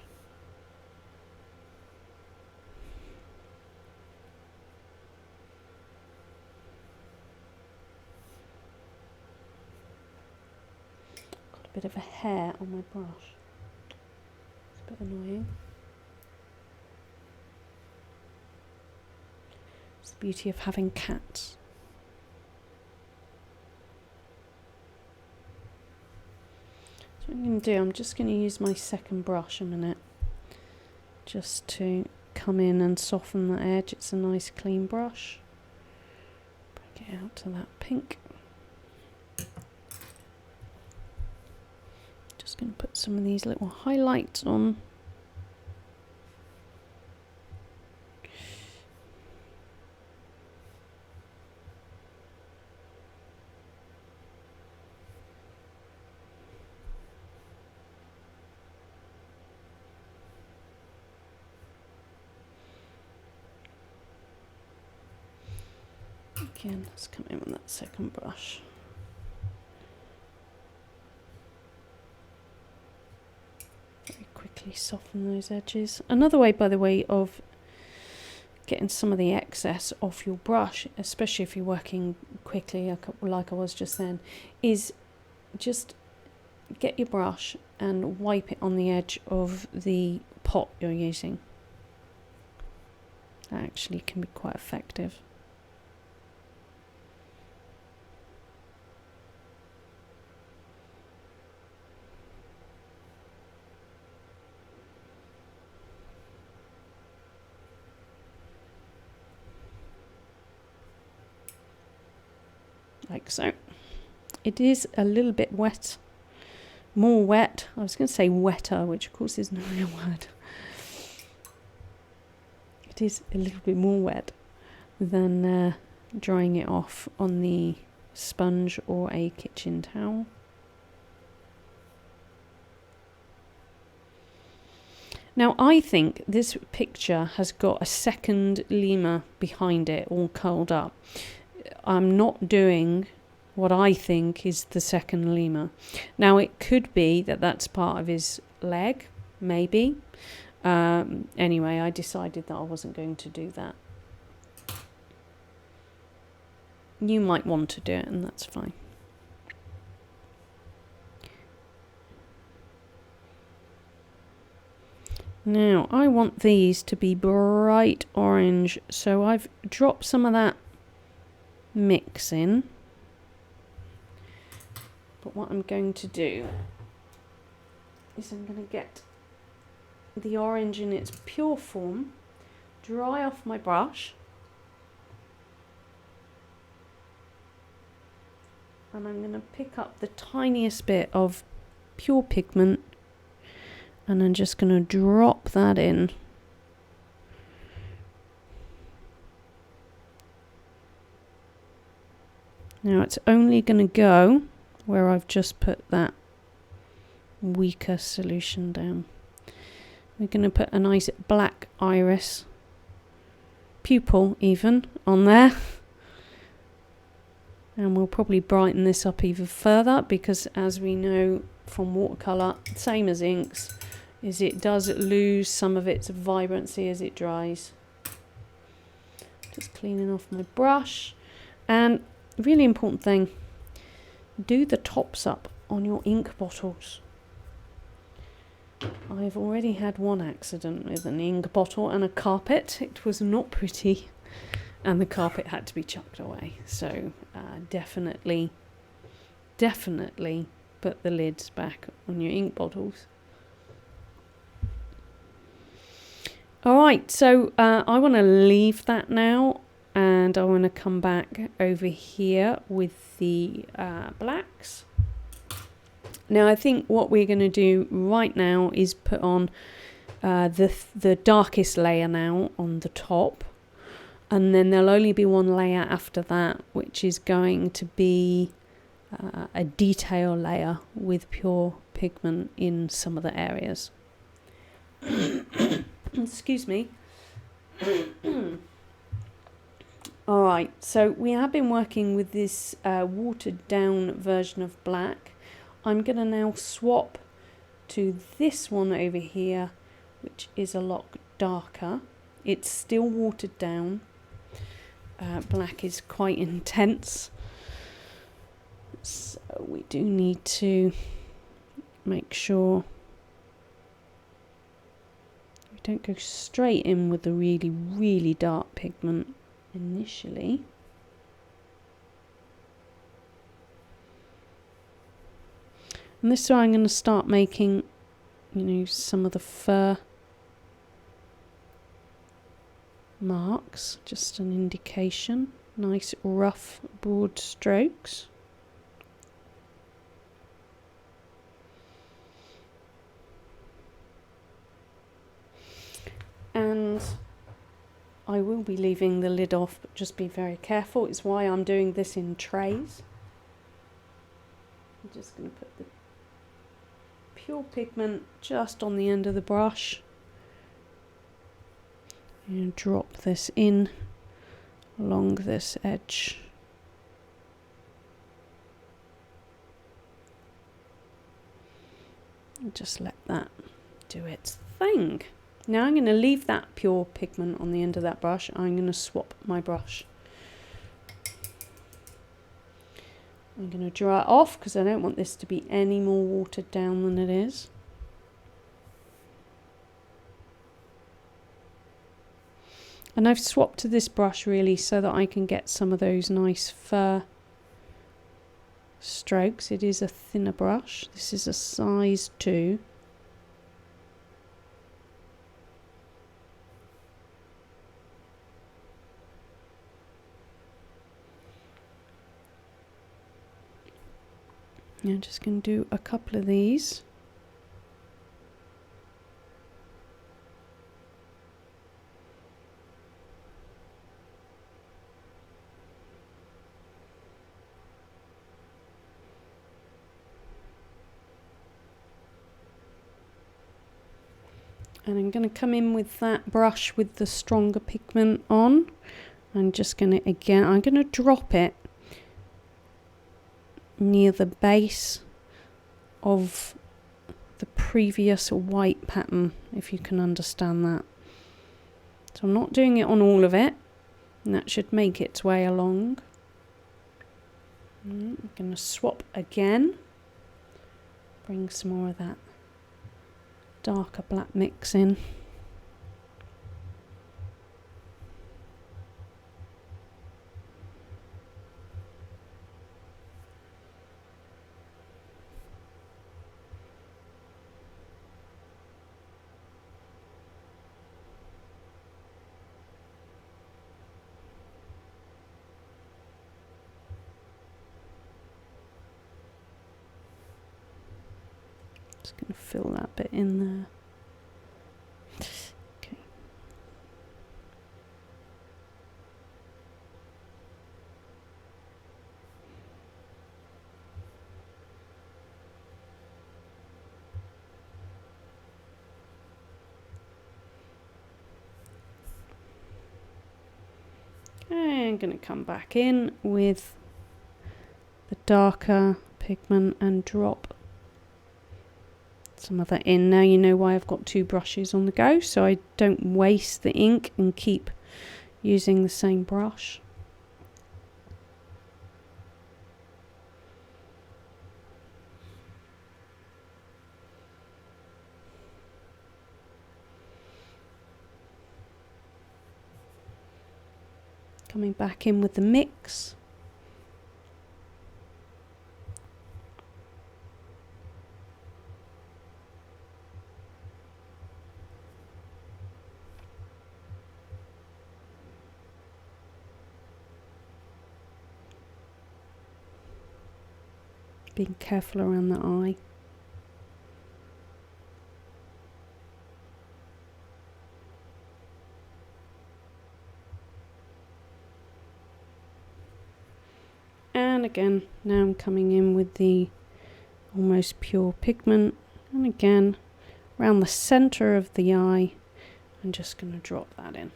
Bit of a hair on my brush. It's a bit annoying. It's the beauty of having cats. So what I'm going to do, I'm just going to use my second brush a minute, just to come in and soften the edge. It's a nice clean brush. Break it out to that pink. Just going to put some of these little highlights on. Again, let's come in with that second brush. Quickly soften those edges. Another way, by the way, of getting some of the excess off your brush, especially if you're working quickly like I was just then, is just get your brush and wipe it on the edge of the pot you're using. That actually can be quite effective. Like so. It is a little bit wet, more wet. I was going to say wetter, which of course isn't a real word. It is a little bit more wet than drying it off on the sponge or a kitchen towel. Now I think this picture has got a second lemur behind it, all curled up. I'm not doing what I think is the second lemur. Now it could be that that's part of his leg, maybe. Anyway, I decided that I wasn't going to do that. You might want to do it, and that's fine. Now I want these to be bright orange, so I've dropped some of that mix in. But what I'm going to do is I'm going to get the orange in its pure form, dry off my brush, and I'm going to pick up the tiniest bit of pure pigment and I'm just going to drop that in. Now it's only going to go where I've just put that weaker solution down. We're going to put a nice black iris, pupil even, on there. And we'll probably brighten this up even further because, as we know from watercolour, same as inks, is it does lose some of its vibrancy as it dries. Just cleaning off my brush. And really important thing, do the tops up on your ink bottles. I've already had one accident with an ink bottle and a carpet. It was not pretty, and the carpet had to be chucked away. So definitely put the lids back on your ink bottles. Alright, so I want to leave that now, and I want to come back over here with the blacks. Now I think what we're going to do right now is put on the darkest layer now on the top, and then there'll only be one layer after that, which is going to be a detail layer with pure pigment in some of the areas. Excuse me. Alright, so we have been working with this watered down version of black. I'm going to now swap to this one over here, which is a lot darker. It's still watered down. Black is quite intense, so we do need to make sure we don't go straight in with the really dark pigment initially. And this is where I'm going to start making, some of the fur marks, just an indication. Nice rough broad strokes. And I will be leaving the lid off, but just be very careful. It's why I'm doing this in trays. I'm just going to put the pure pigment just on the end of the brush and drop this in along this edge. And just let that do its thing. Now I'm going to leave that pure pigment on the end of that brush. I'm going to swap my brush. I'm going to dry it off because I don't want this to be any more watered down than it is. And I've swapped to this brush really so that I can get some of those nice fur strokes. It is a thinner brush. This is a size 2. I'm just going to do a couple of these. And I'm going to come in with that brush with the stronger pigment on. I'm just going to, again, I'm going to drop it near the base of the previous white pattern, if you can understand that. So I'm not doing it on all of it, and that should make its way along. I'm going to swap again, bring some more of that darker black mix in. Just going to fill that bit in there. Okay. Okay, I'm going to come back in with the darker pigment and drop some of that in. Now you know why I've got 2 brushes on the go, so I don't waste the ink and keep using the same brush. Coming back in with the mix. Being careful around the eye. And again, now I'm coming in with the almost pure pigment, and again around the center of the eye, I'm just going to drop that in.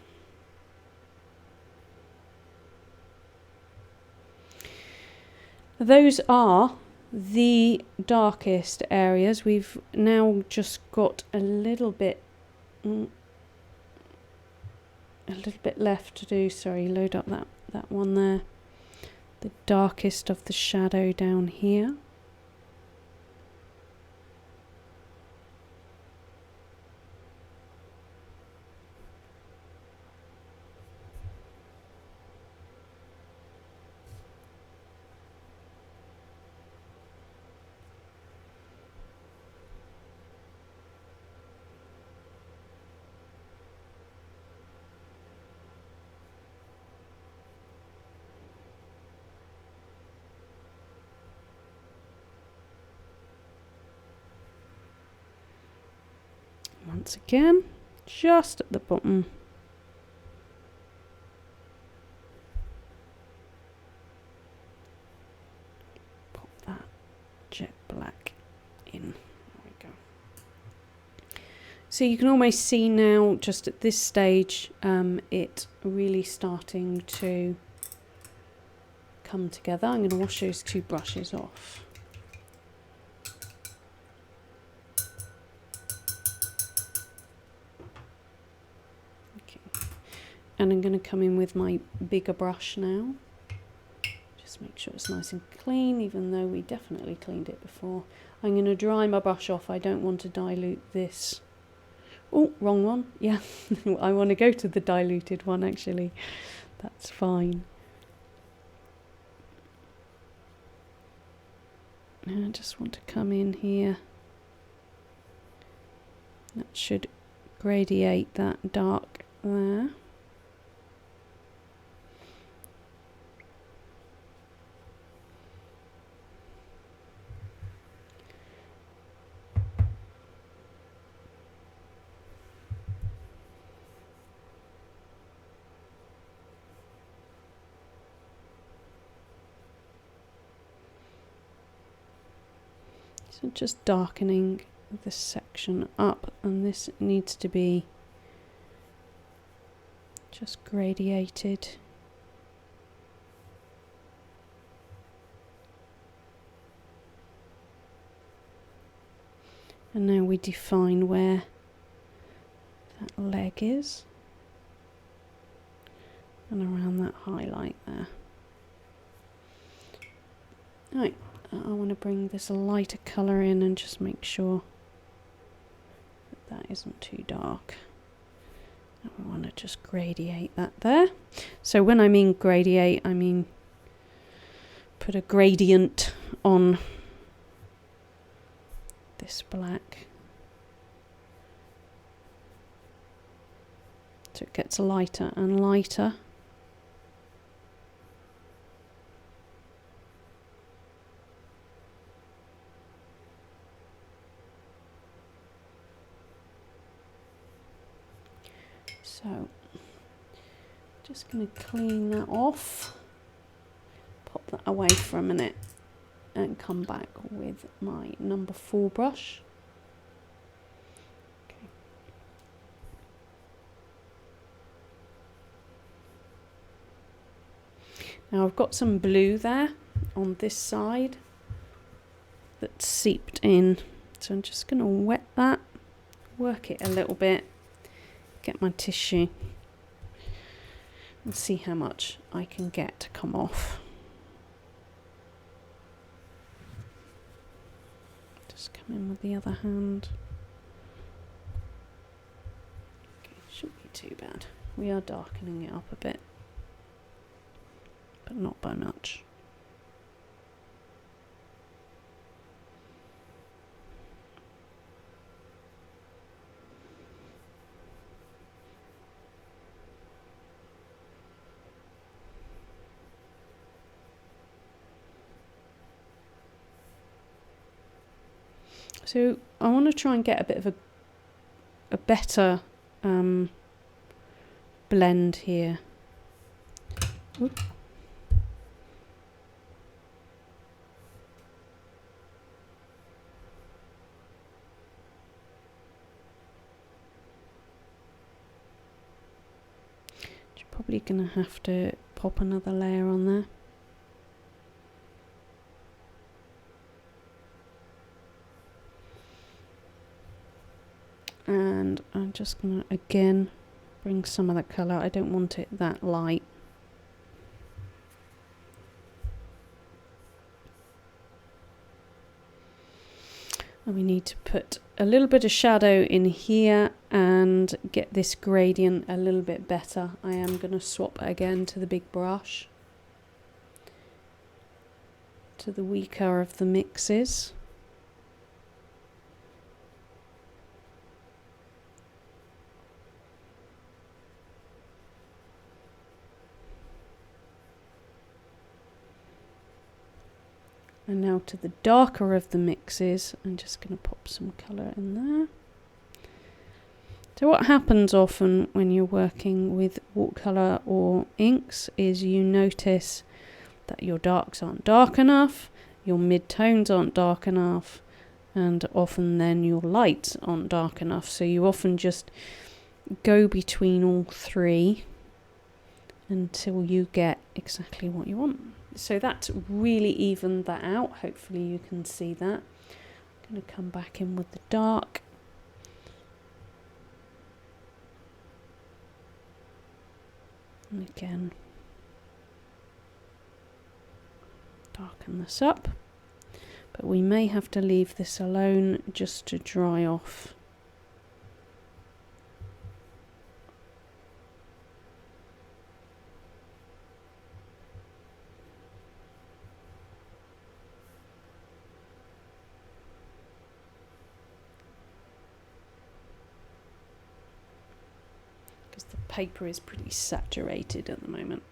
Those are the darkest areas. We've now just got a little bit left to do. Sorry, load up that one there. The darkest of the shadow down here. Once again, just at the bottom. Pop that jet black in. There we go. So you can almost see now, just at this stage, it really starting to come together. I'm going to wash those 2 brushes off. And I'm going to come in with my bigger brush now. Just make sure it's nice and clean, even though we definitely cleaned it before. I'm going to dry my brush off. I don't want to dilute this. Oh, wrong one. Yeah, I want to go to the diluted one actually. That's fine. Now I just want to come in here. That should gradiate that dark there. So just darkening this section up, and this needs to be just gradiated. And now we define where that leg is, and around that highlight there. Right. I want to bring this lighter colour in and just make sure that isn't too dark. And we want to just gradiate that there. So when I mean gradiate, I mean put a gradient on this black so it gets lighter and lighter. So just going to clean that off, pop that away for a minute and come back with my number 4 brush. Okay. Now I've got some blue there on this side that's seeped in, so I'm just going to wet that, work it a little bit, get my tissue and see how much I can get to come off. Just come in with the other hand. Okay, shouldn't be too bad. We are darkening it up a bit, but not by much. So I want to try and get a bit of a better blend here. Oop. You're probably going to have to pop another layer on there. And I'm just going to again bring some of that colour. I don't want it that light. And we need to put a little bit of shadow in here and get this gradient a little bit better. I am going to swap again to the big brush, to the weaker of the mixes. And now to the darker of the mixes, I'm just going to pop some colour in there. So what happens often when you're working with watercolour or inks is you notice that your darks aren't dark enough, your mid-tones aren't dark enough, and often then your lights aren't dark enough. So you often just go between all three until you get exactly what you want. So that's really evened that out. Hopefully you can see that. I'm going to come back in with the dark. And again, darken this up. But we may have to leave this alone just to dry off. Because the paper is pretty saturated at the moment.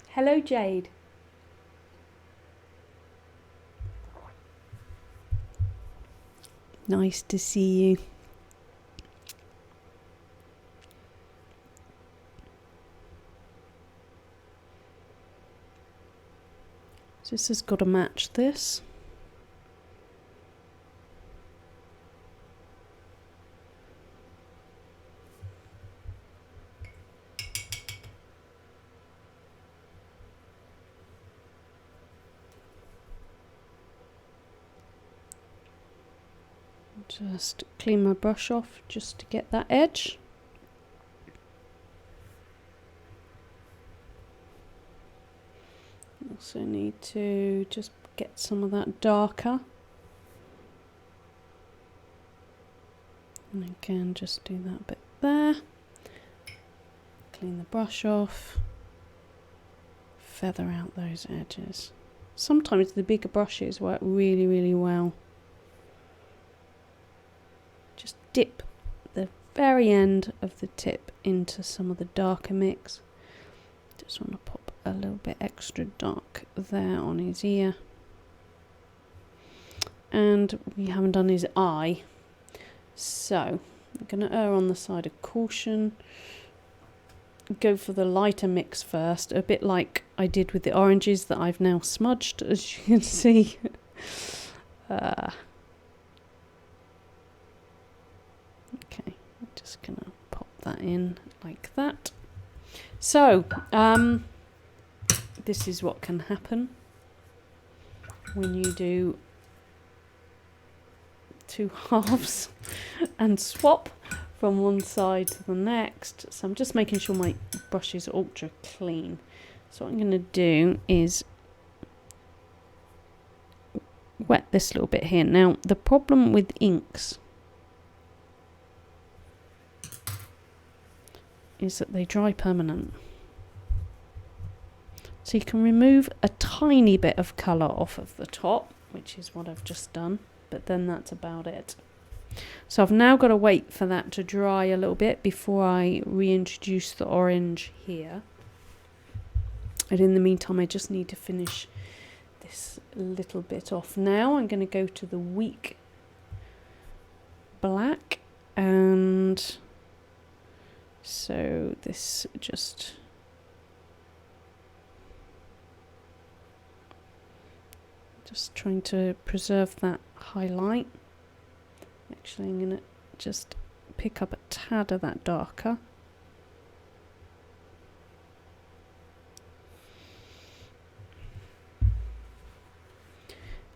Hello, Jade. Nice to see you. So this has got to match this. Just clean my brush off just to get that edge. Also need to just get some of that darker. And again, just do that bit there. Clean the brush off. Feather out those edges. Sometimes the bigger brushes work really, really well. Just dip the very end of the tip into some of the darker mix. Just want to pop a little bit extra dark there on his ear. and we haven't done his eye. So I'm going to err on the side of caution. Go for the lighter mix first, a bit like I did with the oranges that I've now smudged, as you can see. Okay, I'm just going to pop that in like that. So, this is what can happen when you do two halves and swap from one side to the next. So I'm just making sure my brush is ultra clean. So what I'm going to do is wet this little bit here. Now the problem with inks is that they dry permanent. So you can remove a tiny bit of colour off of the top, which is what I've just done, but then that's about it. So I've now got to wait for that to dry a little bit before I reintroduce the orange here. And in the meantime, I just need to finish this little bit off. Now I'm going to go to the weak black, and so this just trying to preserve that highlight. Actually, I'm going to just pick up a tad of that darker.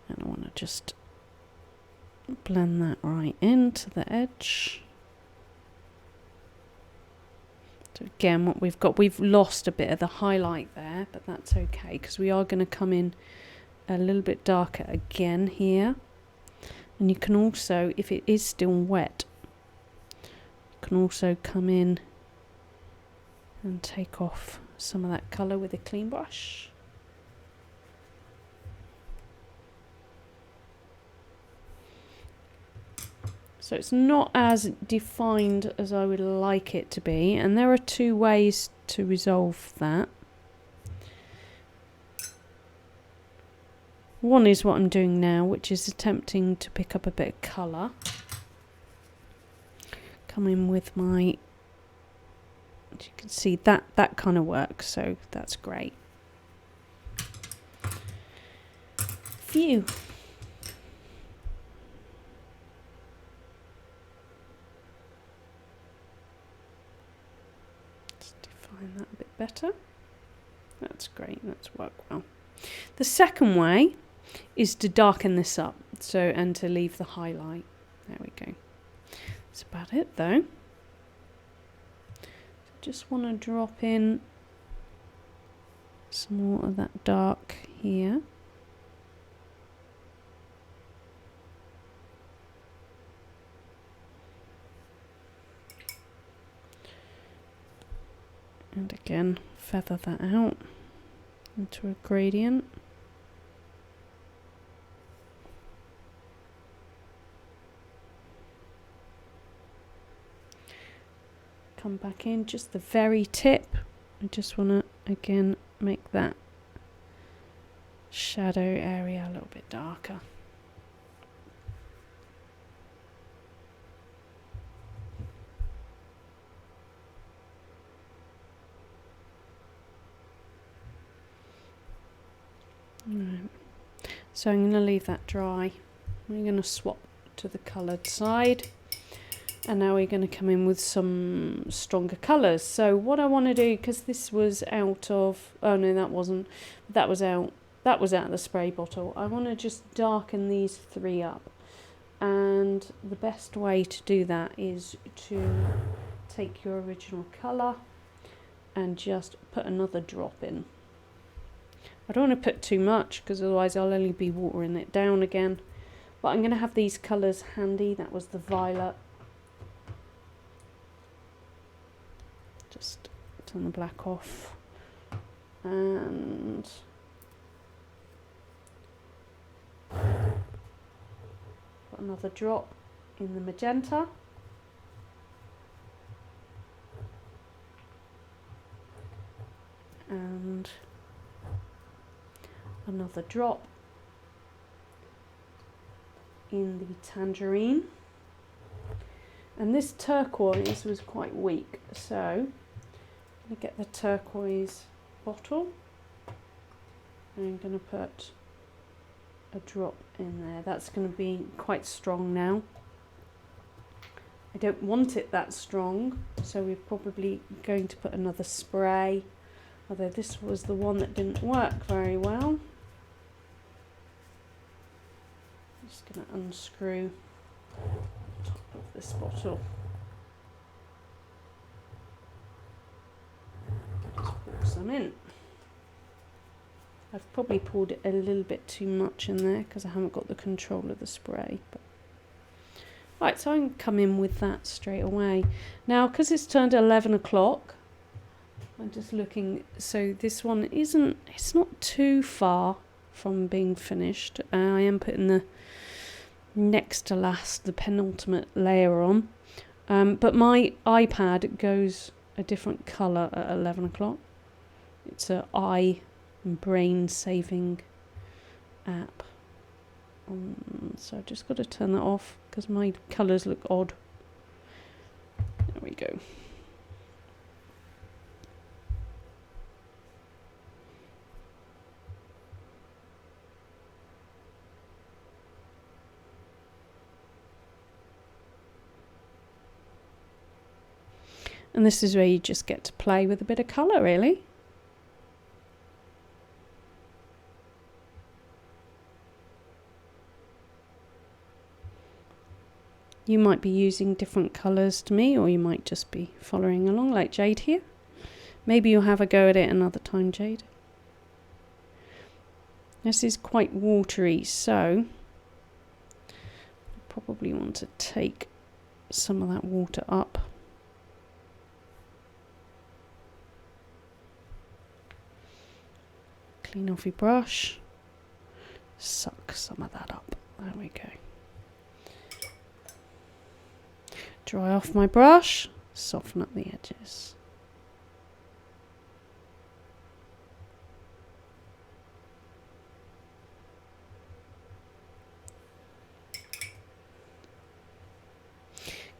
And I want to just blend that right into the edge. So again, what we've lost a bit of the highlight there, but that's okay, because we are going to come in a little bit darker again here. And you can also, if it is still wet, you can also come in and take off some of that colour with a clean brush. So it's not as defined as I would like it to be, and there are two ways to resolve that. One is what I'm doing now, which is attempting to pick up a bit of colour. Come in with my, as you can see, that kind of works, so that's great. Phew. Let's define that a bit better. That's great, that's worked well. The second way is to darken this up, and to leave the highlight. There we go. That's about it though. Just want to drop in some more of that dark here. And again, feather that out into a gradient. Come back in just the very tip. I just want to again make that shadow area a little bit darker. Right. So I'm going to leave that dry. We're going to swap to the coloured side. And now we're going to come in with some stronger colours. So what I want to do, because this was out of, oh no, that wasn't, that was out of the spray bottle. I want to just darken these three up. And the best way to do that is to take your original colour and just put another drop in. I don't want to put too much, because otherwise I'll only be watering it down again. But I'm going to have these colours handy. That was the violet. Just turn the black off, and put another drop in the magenta, and another drop in the tangerine. And this turquoise was quite weak, so I'm going to get the turquoise bottle and I'm going to put a drop in there. That's going to be quite strong now. I don't want it that strong, so we're probably going to put another spray, although this was the one that didn't work very well. I'm just going to unscrew the top of this bottle. Just pour some in. I've probably poured it a little bit too much in there because I haven't got the control of the spray. But right, so I can come in with that straight away. Now, because it's turned 11 o'clock, I'm just looking, so this one it's not too far from being finished. I am putting the next to last, the penultimate layer on. But my iPad goes a different colour at 11 o'clock. It's an eye and brain saving app. So I've just got to turn that off because my colours look odd. There we go. And this is where you just get to play with a bit of colour, really. You might be using different colours to me, or you might just be following along like Jade here. Maybe you'll have a go at it another time, Jade. This is quite watery, so I probably want to take some of that water up. Clean off your brush. Suck some of that up. There we go. Dry off my brush, soften up the edges.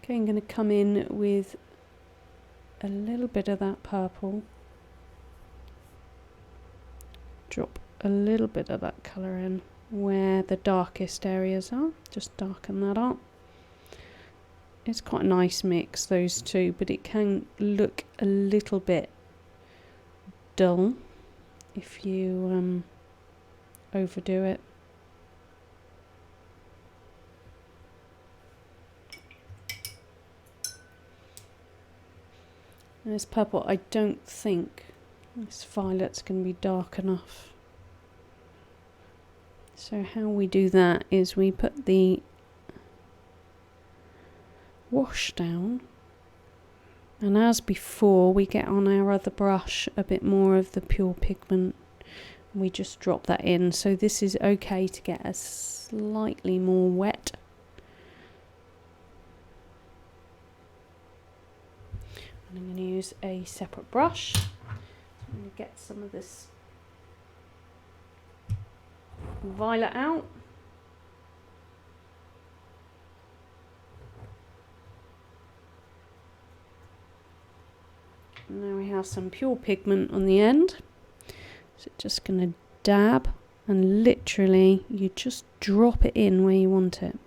Okay, I'm going to come in with a little bit of that purple. Drop a little bit of that colour in where the darkest areas are. Just darken that up. It's quite a nice mix, those two, but it can look a little bit dull if you overdo it. And this purple, I don't think this violet's going to be dark enough. So how we do that is we put the wash down, and as before we get on our other brush a bit more of the pure pigment, and we just drop that in. So this is okay to get a slightly more wet. And I'm going to use a separate brush. I'm going to get some of this violet out. Now we have some pure pigment on the end, so just going to dab, and literally you just drop it in where you want it,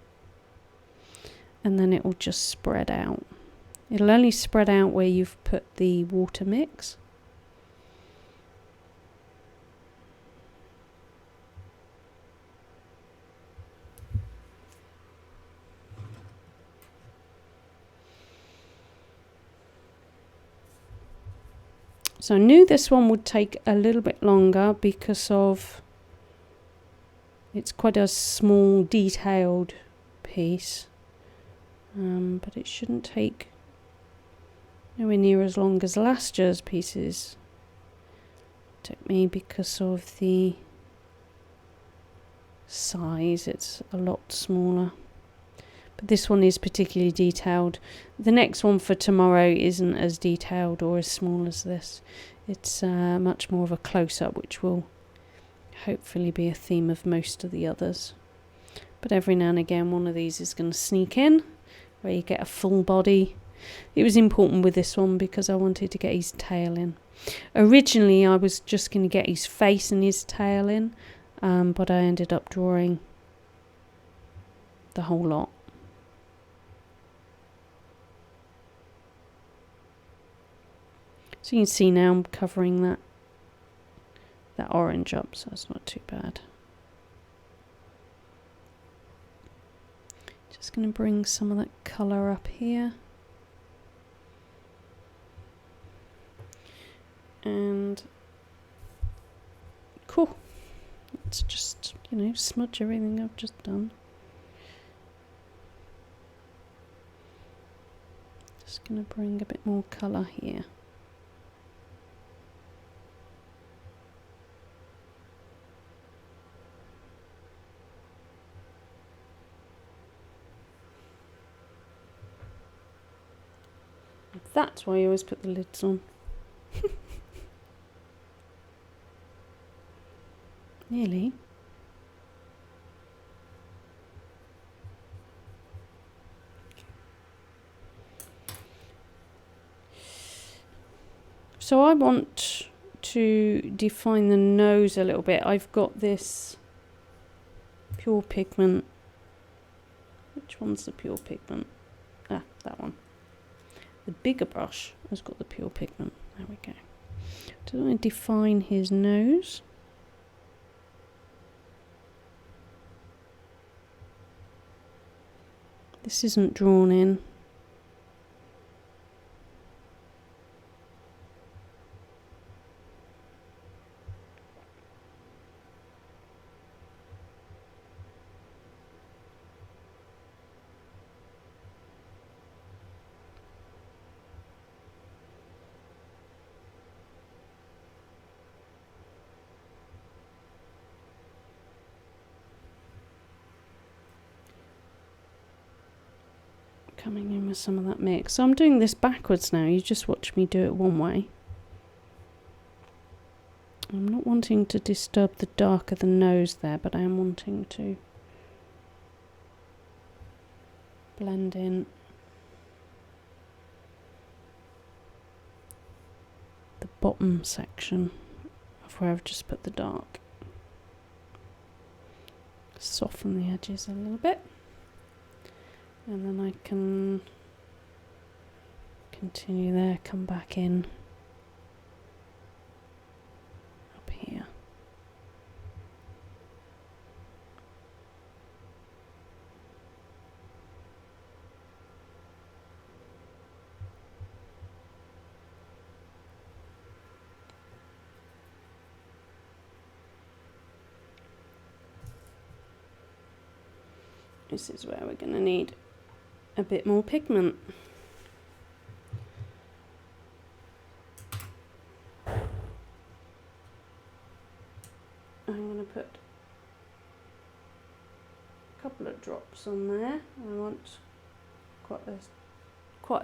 and then it will just spread out. It'll only spread out where you've put the water mix. So I knew this one would take a little bit longer because of it's quite a small detailed piece, but it shouldn't take nowhere near as long as last year's pieces took me because of the size. It's a lot smaller. But this one is particularly detailed. The next one for tomorrow isn't as detailed or as small as this. It's much more of a close-up, which will hopefully be a theme of most of the others. But every now and again one of these is going to sneak in where you get a full body. It was important with this one because I wanted to get his tail in. Originally I was just going to get his face and his tail in, but I ended up drawing the whole lot. So you can see now I'm covering that orange up, so it's not too bad. Just going to bring some of that colour up here. And cool. Let's just, you know, smudge everything I've just done. Just going to bring a bit more colour here. That's why you always put the lids on. Nearly. So I want to define the nose a little bit. I've got this pure pigment. Which one's the pure pigment? Ah, that one. The bigger brush has got the pure pigment. There we go. So I define his nose. This isn't drawn in. Coming in with some of that mix. So I'm doing this backwards now. You just watch me do it one way. I'm not wanting to disturb the dark of the nose there, but I am wanting to blend in the bottom section of where I've just put the dark. Soften the edges a little bit. And then I can continue there, come back in up here. This is where we're going to need a bit more pigment. I'm going to put a couple of drops on there. I want quite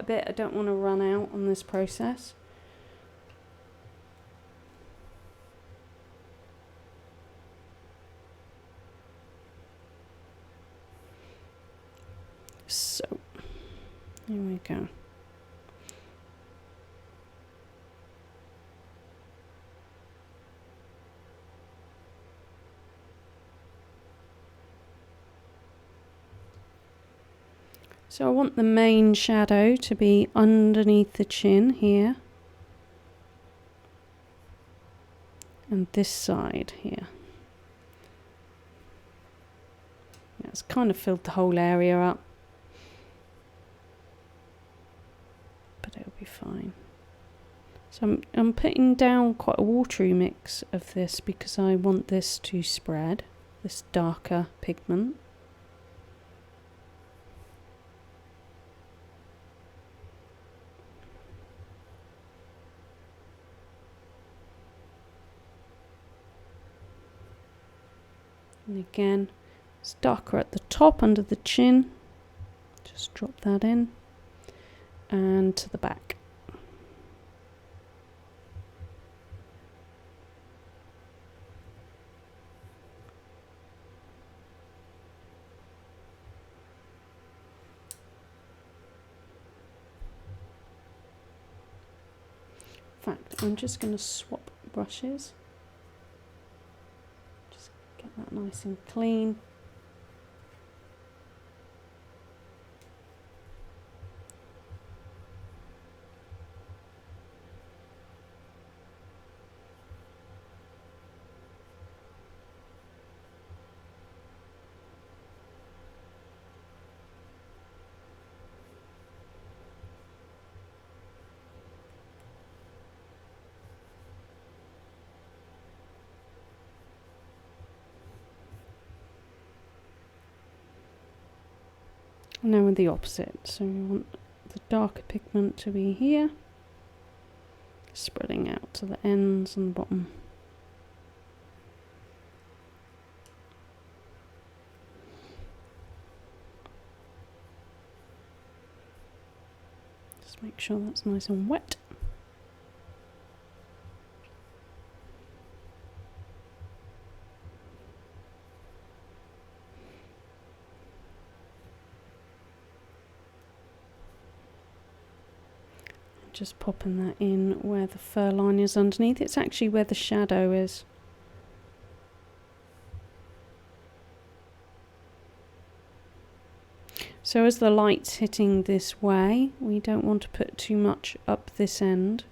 a bit. I don't want to run out on this process. So, here we go. So I want the main shadow to be underneath the chin here. And this side here. It's kind of filled the whole area up. But it'll be fine. So I'm putting down quite a watery mix of this because I want this to spread, this darker pigment. And again, it's darker at the top under the chin. Just drop that in. And to the back. In fact, I'm just going to swap brushes. Just get that nice and clean. Now with the opposite, so we want the darker pigment to be here, spreading out to the ends and the bottom. Just make sure that's nice and wet. Just popping that in where the fur line is underneath. It's actually where the shadow is. So as the light's hitting this way, we don't want to put too much up this end.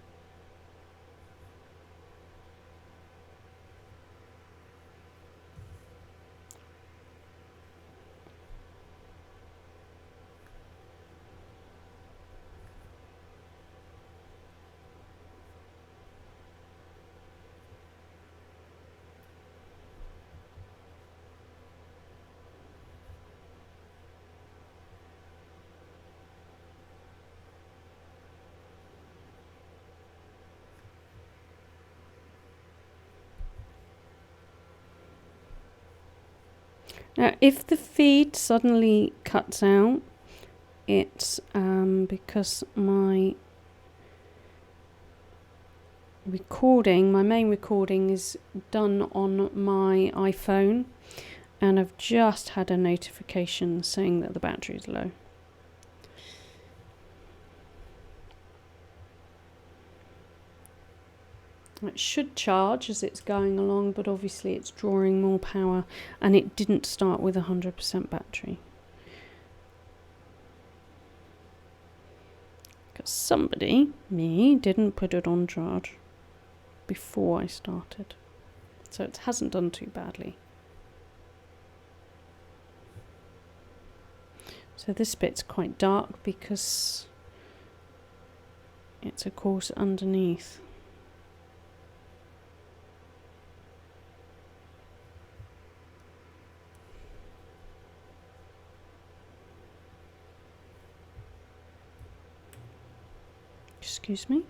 Now, if the feed suddenly cuts out, it's because my main recording is done on my iPhone, and I've just had a notification saying that the battery is low. It should charge as it's going along, but obviously it's drawing more power, and it didn't start with 100% battery. Because somebody, me, didn't put it on charge before I started. So it hasn't done too badly. So this bit's quite dark because it's of course underneath. Excuse me.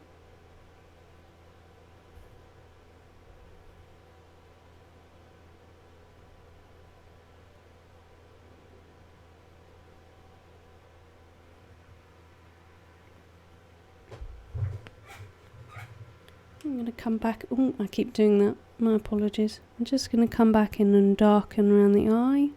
I'm going to come back. Oh, I keep doing that. My apologies. I'm just going to come back in and darken around the eye.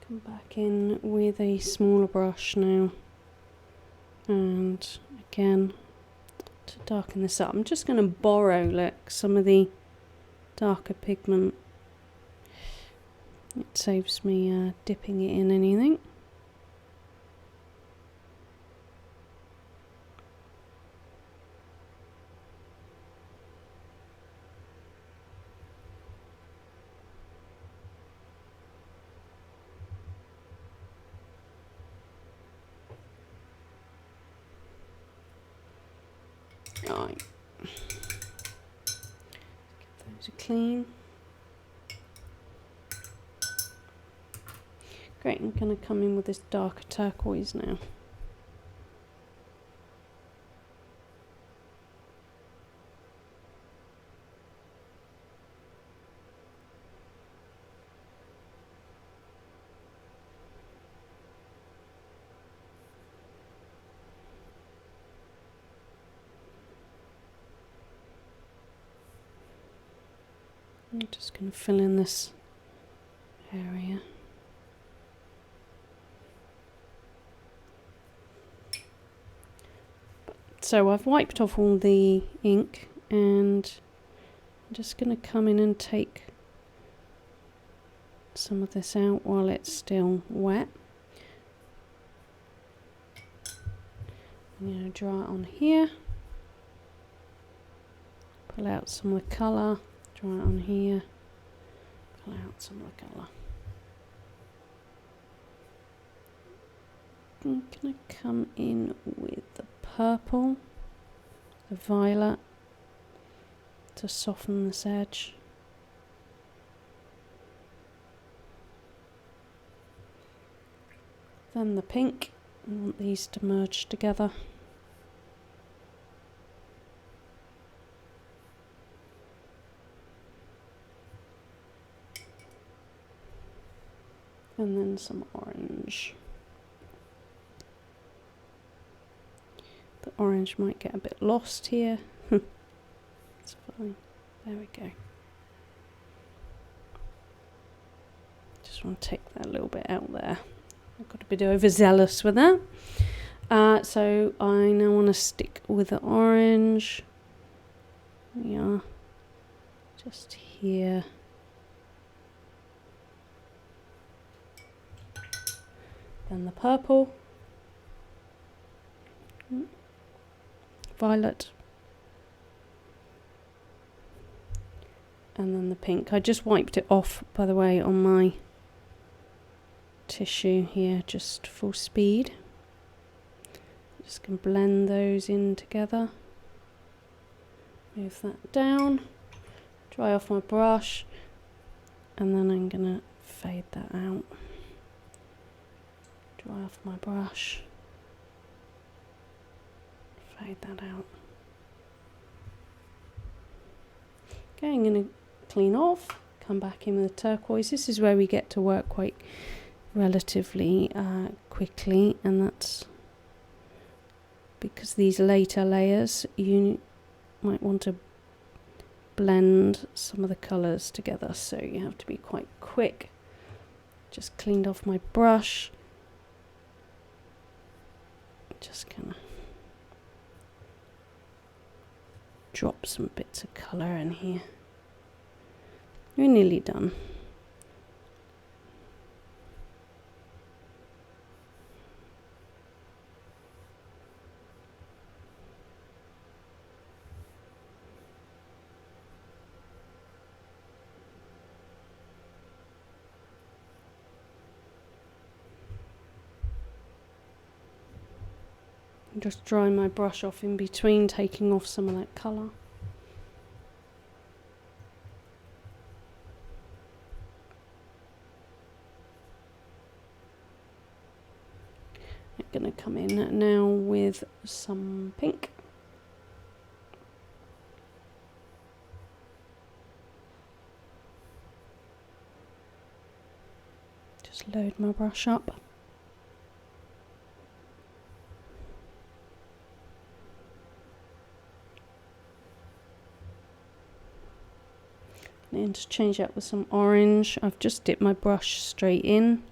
Come back in with a smaller brush now, and again to darken this up. I'm just going to borrow some of the darker pigment. It saves me dipping it in anything. Right. Get those clean. Great, I'm going to come in with this darker turquoise now. I'm just going to fill in this area. So I've wiped off all the ink and I'm just going to come in and take some of this out while it's still wet. I'm going to dry it on here. Pull out some of the colour. Dry it on here, pull out some of the colour. I'm going to come in with the purple, the violet, to soften this edge. Then the pink, I want these to merge together. And then some orange. The orange might get a bit lost here. It's fine. There we go. Just want to take that a little bit out there. I've got a bit overzealous with that. So I now want to stick with the orange. Yeah, just here. Then the purple, violet, and then the pink. I just wiped it off, by the way, on my tissue here, just full speed. Just can blend those in together. Move that down, dry off my brush, and then I'm going to fade that out. Dry off my brush, fade that out. Okay, I'm going to clean off, come back in with the turquoise. This is where we get to work quite relatively quickly, and that's because these later layers you might want to blend some of the colours together, so you have to be quite quick. Just cleaned off my brush. Just gonna drop some bits of colour in here. We're nearly done. Just drying my brush off in between, taking off some of that colour. I'm going to come in now with some pink. Just load my brush up. And to change that with some orange, I've just dipped my brush straight in.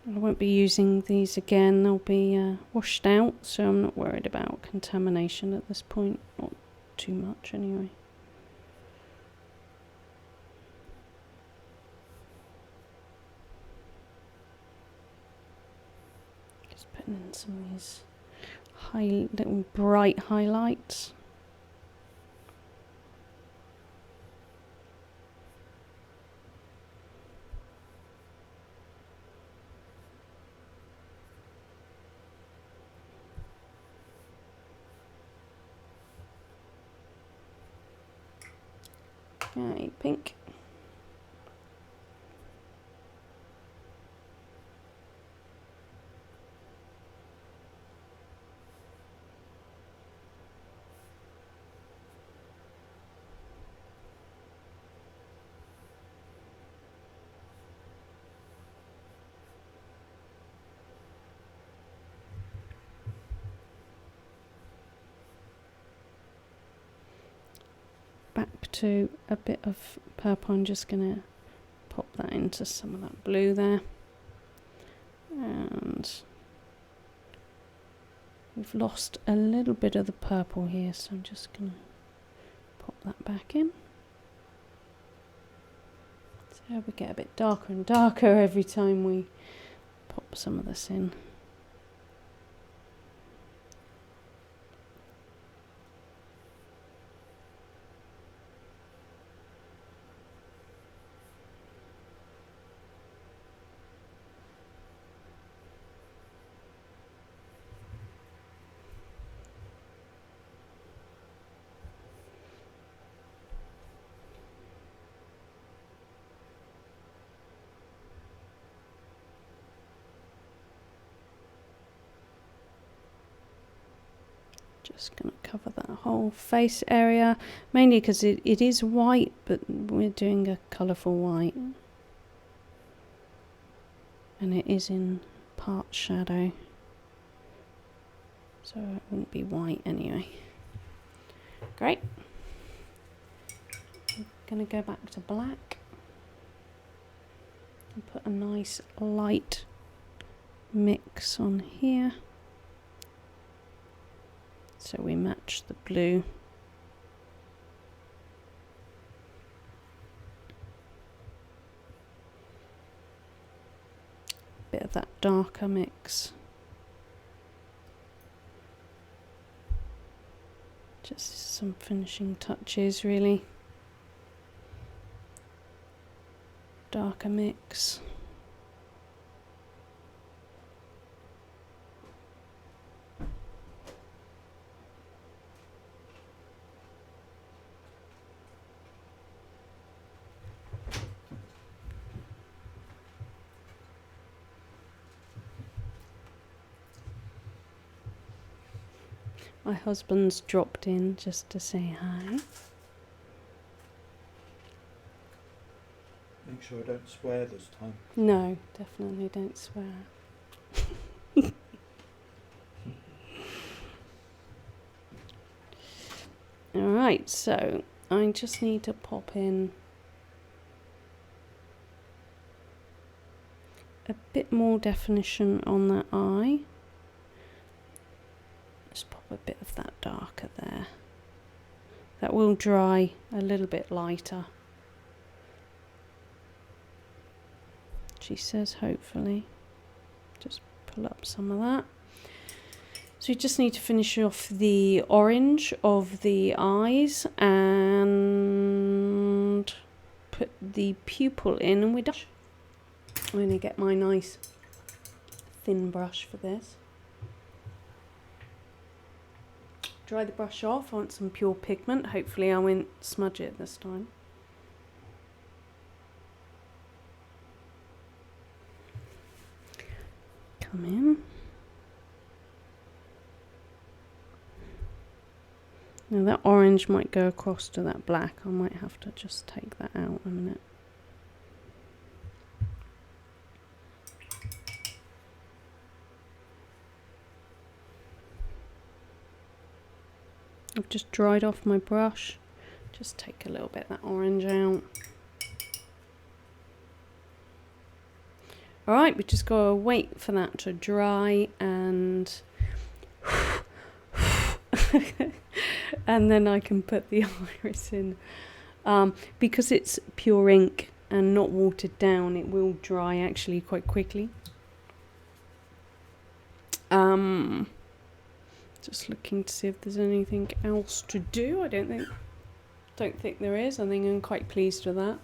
I won't be using these again, they'll be washed out, so I'm not worried about contamination at this point, not too much anyway. Just putting in some of these little bright highlights. Okay, pink. Back to a bit of purple. I'm just going to pop that into some of that blue there. And we've lost a little bit of the purple here, so I'm just going to pop that back in. So we get a bit darker and darker every time we pop some of this in. Just going to cover that whole face area, mainly because it is white, but we're doing a colourful white. And it is in part shadow, so it wouldn't be white anyway. Great. I'm going to go back to black and put a nice light mix on here. So we match the blue. Bit of that darker mix. Just some finishing touches really. Darker mix. My husband's dropped in just to say hi. Make sure I don't swear this time. No, definitely don't swear. Alright, so I just need to pop in a bit more definition on that eye. Just pop a bit of that darker there. That will dry a little bit lighter. She says hopefully. Just pull up some of that. So you just need to finish off the orange of the eyes and put the pupil in, and we're done. I'm going to get my nice thin brush for this. Dry the brush off. I want some pure pigment. Hopefully I won't smudge it this time. Come in. Now that orange might go across to that black. I might have to just take that out a minute. I've just dried off my brush. Just take a little bit of that orange out. Alright, we just gotta wait for that to dry and and then I can put the iris in. Because it's pure ink and not watered down, it will dry actually quite quickly. Just looking to see if there's anything else to do. I don't think there is. I think I'm quite pleased with that.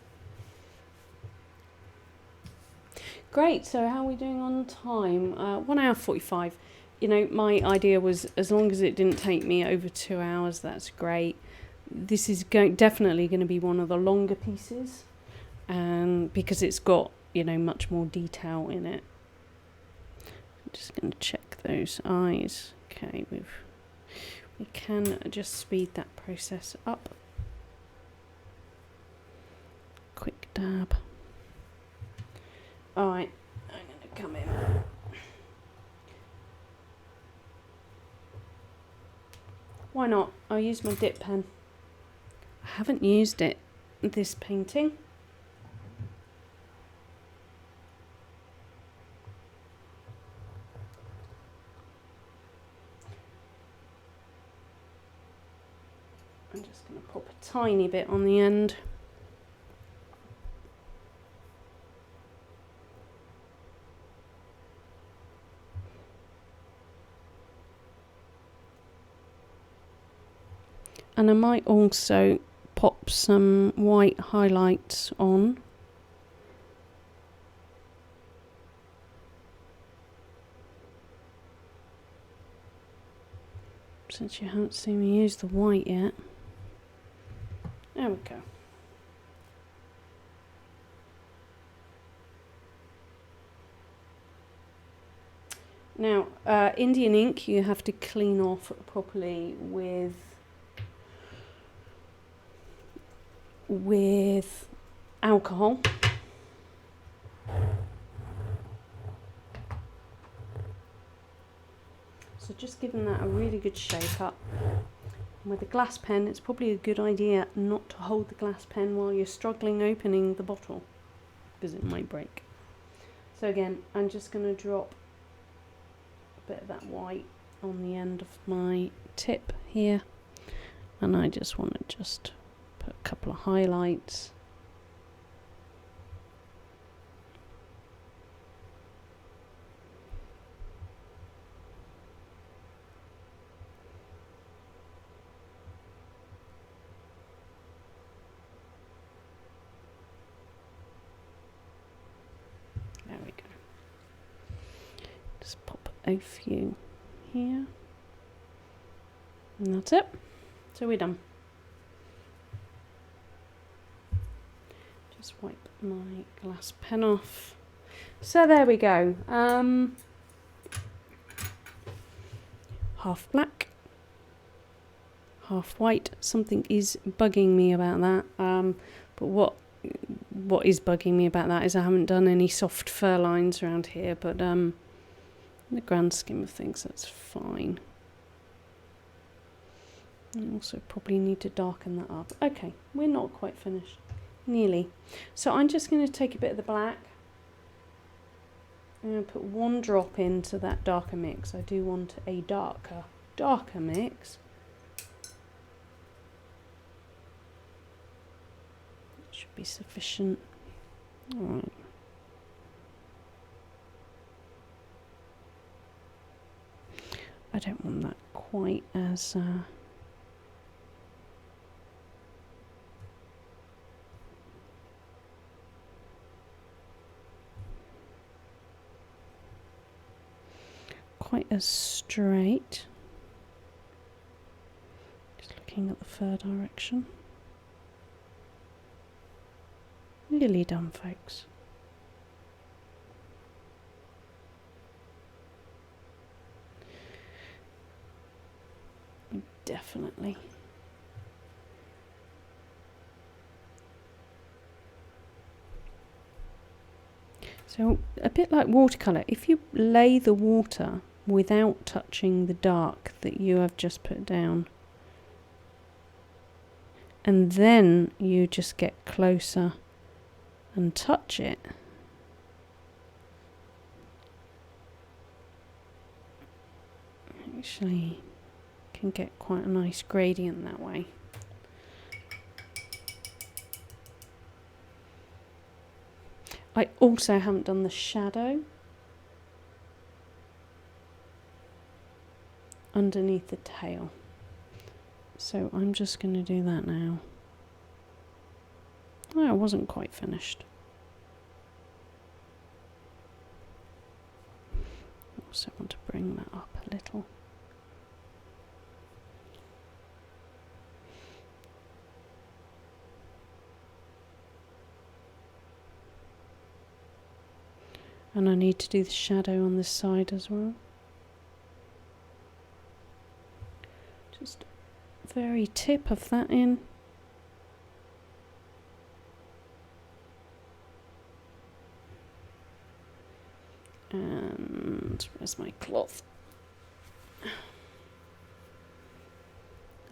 Great, so how are we doing on time? 1 hour 45. You know, my idea was as long as it didn't take me over 2 hours, that's great. this is definitely going to be one of the longer pieces, because it's got, you know, much more detail in it. I'm just going to check those eyes. Okay, we can just speed that process up. Quick dab. Alright, I'm going to come in. Why not? I'll use my dip pen. I haven't used it, this painting. I'm just going to pop a tiny bit on the end. And I might also pop some white highlights on. Since you haven't seen me use the white yet. There we go. Now, Indian ink you have to clean off properly with alcohol. So just giving that a really good shake up. And with a glass pen, it's probably a good idea not to hold the glass pen while you're struggling opening the bottle, because it might break. So again, I'm just going to drop a bit of that white on the end of my tip here, and I just want to just put a couple of highlights. There we go. Just pop a few here. And that's it. So we're done. Just wipe my glass pen off. So there we go. Half black, half white. Something is bugging me about that. But what is bugging me about that is I haven't done any soft fur lines around here. But in the grand scheme of things, that's fine. I also probably need to darken that up. Okay, we're not quite finished. Nearly. So I'm just going to take a bit of the black. I'm going to put one drop into that darker mix. I do want a darker mix. Should be sufficient. Alright. I don't want that quite as... quite as straight. Just looking at the fur direction. Nearly done, folks. Definitely. So a bit like watercolour, if you lay the water without touching the dark that you have just put down, and then you just get closer and touch it, actually can get quite a nice gradient that way. I also haven't done the shadow underneath the tail, so I'm just going to do that now. Oh, I wasn't quite finished. Also want to bring that up a little. And I need to do the shadow on this side as well. Just very tip of that in. And where's my cloth?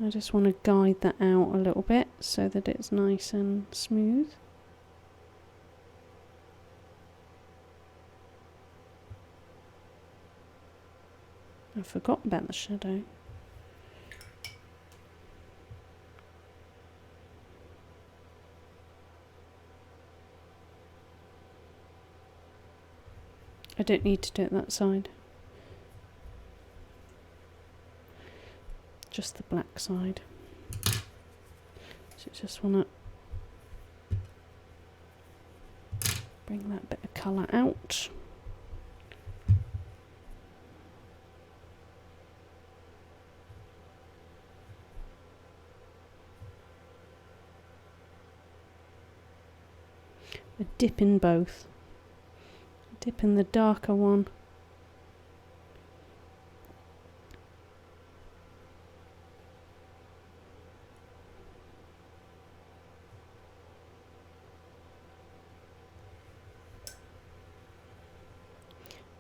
I just want to guide that out a little bit so that it's nice and smooth. I forgot about the shadow. I don't need to do it that side. Just the black side. So just want to bring that bit of colour out. A dip in both. A dip in the darker one.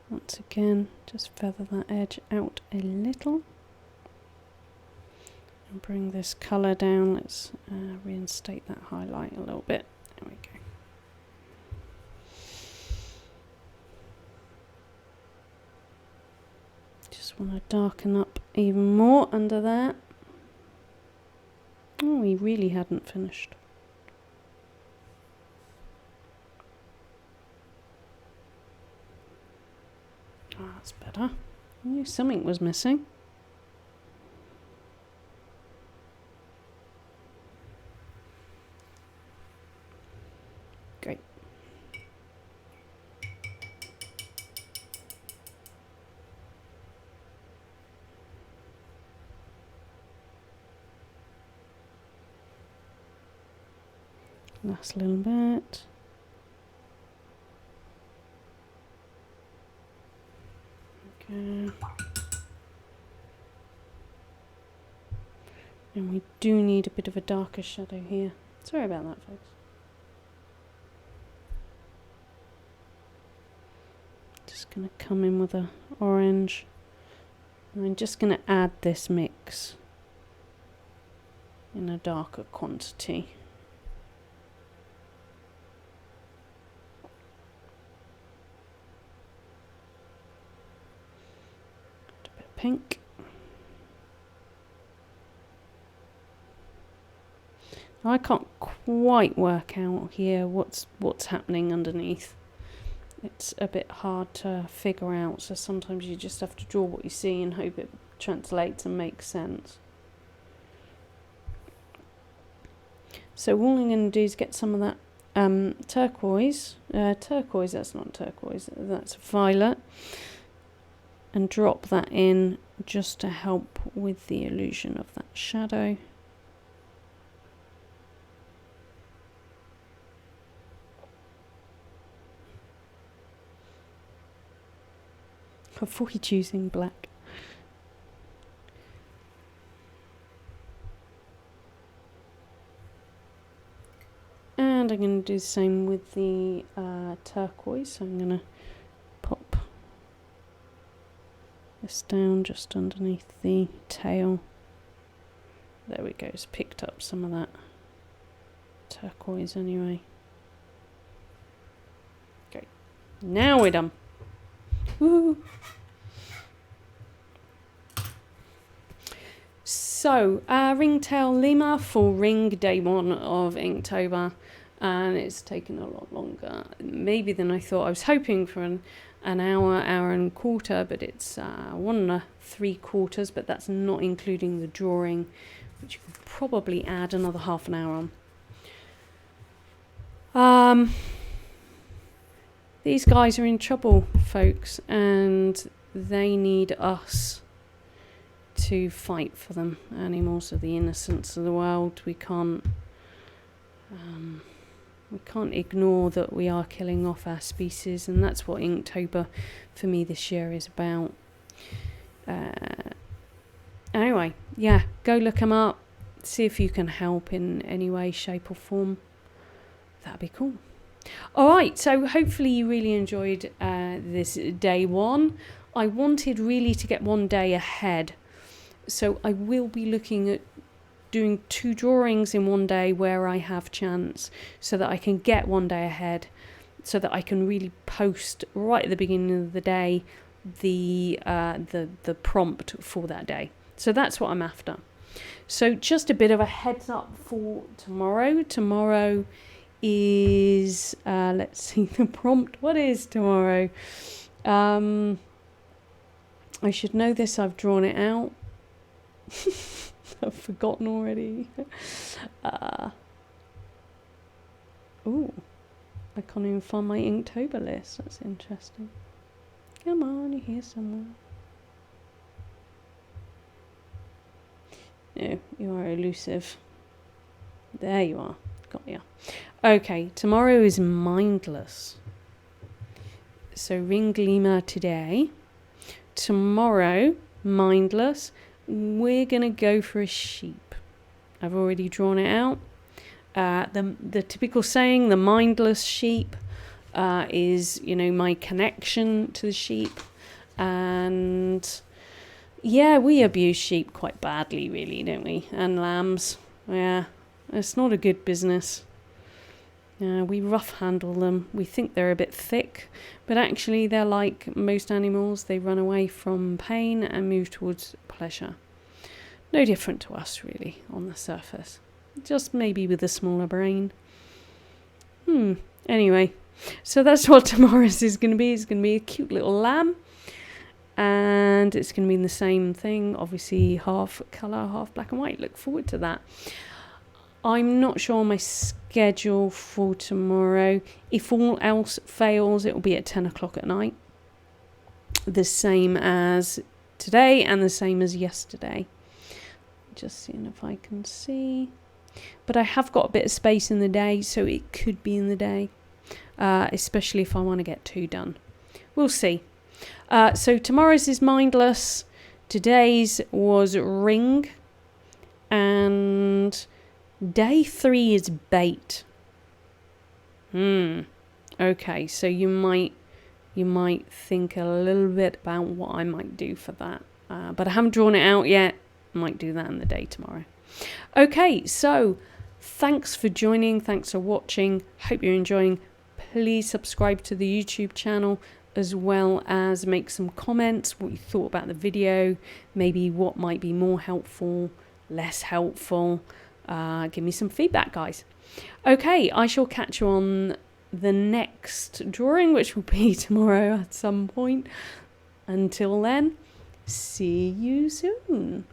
Once again, just feather that edge out a little. And bring this colour down. Let's reinstate that highlight a little bit. There we go. Just want to darken up even more under there. Oh, we really hadn't finished. Oh, that's better. I knew something was missing. Great. Last little bit. Okay. And we do need a bit of a darker shadow here. Sorry about that, folks. Just going to come in with a orange. And I'm just going to add this mix in a darker quantity. A bit of pink. I can't quite work out here what's happening underneath. It's a bit hard to figure out, so sometimes you just have to draw what you see and hope it translates and makes sense. So all I'm going to do is get some of that turquoise, that's not turquoise, that's violet, and drop that in just to help with the illusion of that shadow. Avoid using black. And I'm going to do the same with the turquoise. So I'm going to pop this down just underneath the tail. There we go, it's picked up some of that turquoise anyway. Okay, now we're done. Woo! So, ringtail lemur for ring day 1 of Inktober, and it's taken a lot longer maybe than I thought. I was hoping for an hour and a quarter, but it's 1 3/4, but that's not including the drawing, which you could probably add another half an hour on. These guys are in trouble, folks, and they need us to fight for them. Animals are the innocents of the world. We can't we can't ignore that we are killing off our species, and that's what Inktober for me this year is about. Anyway, yeah, go look them up, see if you can help in any way, shape or form. That'd be cool. All right, so hopefully you really enjoyed this day one. I wanted really to get one day ahead, so I will be looking at doing 2 drawings in one day where I have chance, so that I can get one day ahead, so that I can really post right at the beginning of the day the prompt for that day. So that's what I'm after. So just a bit of a heads up for tomorrow. Tomorrow is let's see the prompt. What is tomorrow? I should know this. I've drawn it out. I've forgotten already. Oh, I can't even find my Inktober list. That's interesting. Come on, you're here somewhere. No, you are elusive. There you are. Got ya. Okay, tomorrow is mindless. So ring gleamer today. Tomorrow, mindless. We're going to go for a sheep. I've already drawn it out. The typical saying, the mindless sheep, is, you know, my connection to the sheep. And yeah, we abuse sheep quite badly, really, don't we? And lambs. Yeah, it's not a good business. We rough handle them. We think they're a bit thick, but actually they're like most animals. They run away from pain and move towards pleasure. No different to us, really, on the surface. Just maybe with a smaller brain. Anyway, so that's what tomorrow's is going to be. It's going to be a cute little lamb. And it's going to be the same thing, obviously half colour, half black and white. Look forward to that. I'm not sure on my schedule for tomorrow. If all else fails, it will be at 10 o'clock at night. The same as today and the same as yesterday. Just seeing if I can see. But I have got a bit of space in the day, so it could be in the day. Especially if I want to get 2 done. We'll see. So tomorrow's is mindless. Today's was ring. And day 3 is bait. Okay, so you might think a little bit about what I might do for that. But I haven't drawn it out yet. I might do that in the day tomorrow. Okay, so thanks for joining. Thanks for watching. Hope you're enjoying. Please subscribe to the YouTube channel, as well as make some comments, what you thought about the video, maybe what might be more helpful, less helpful. Give me some feedback, guys. Okay, I shall catch you on the next drawing, which will be tomorrow at some point. Until then, see you soon.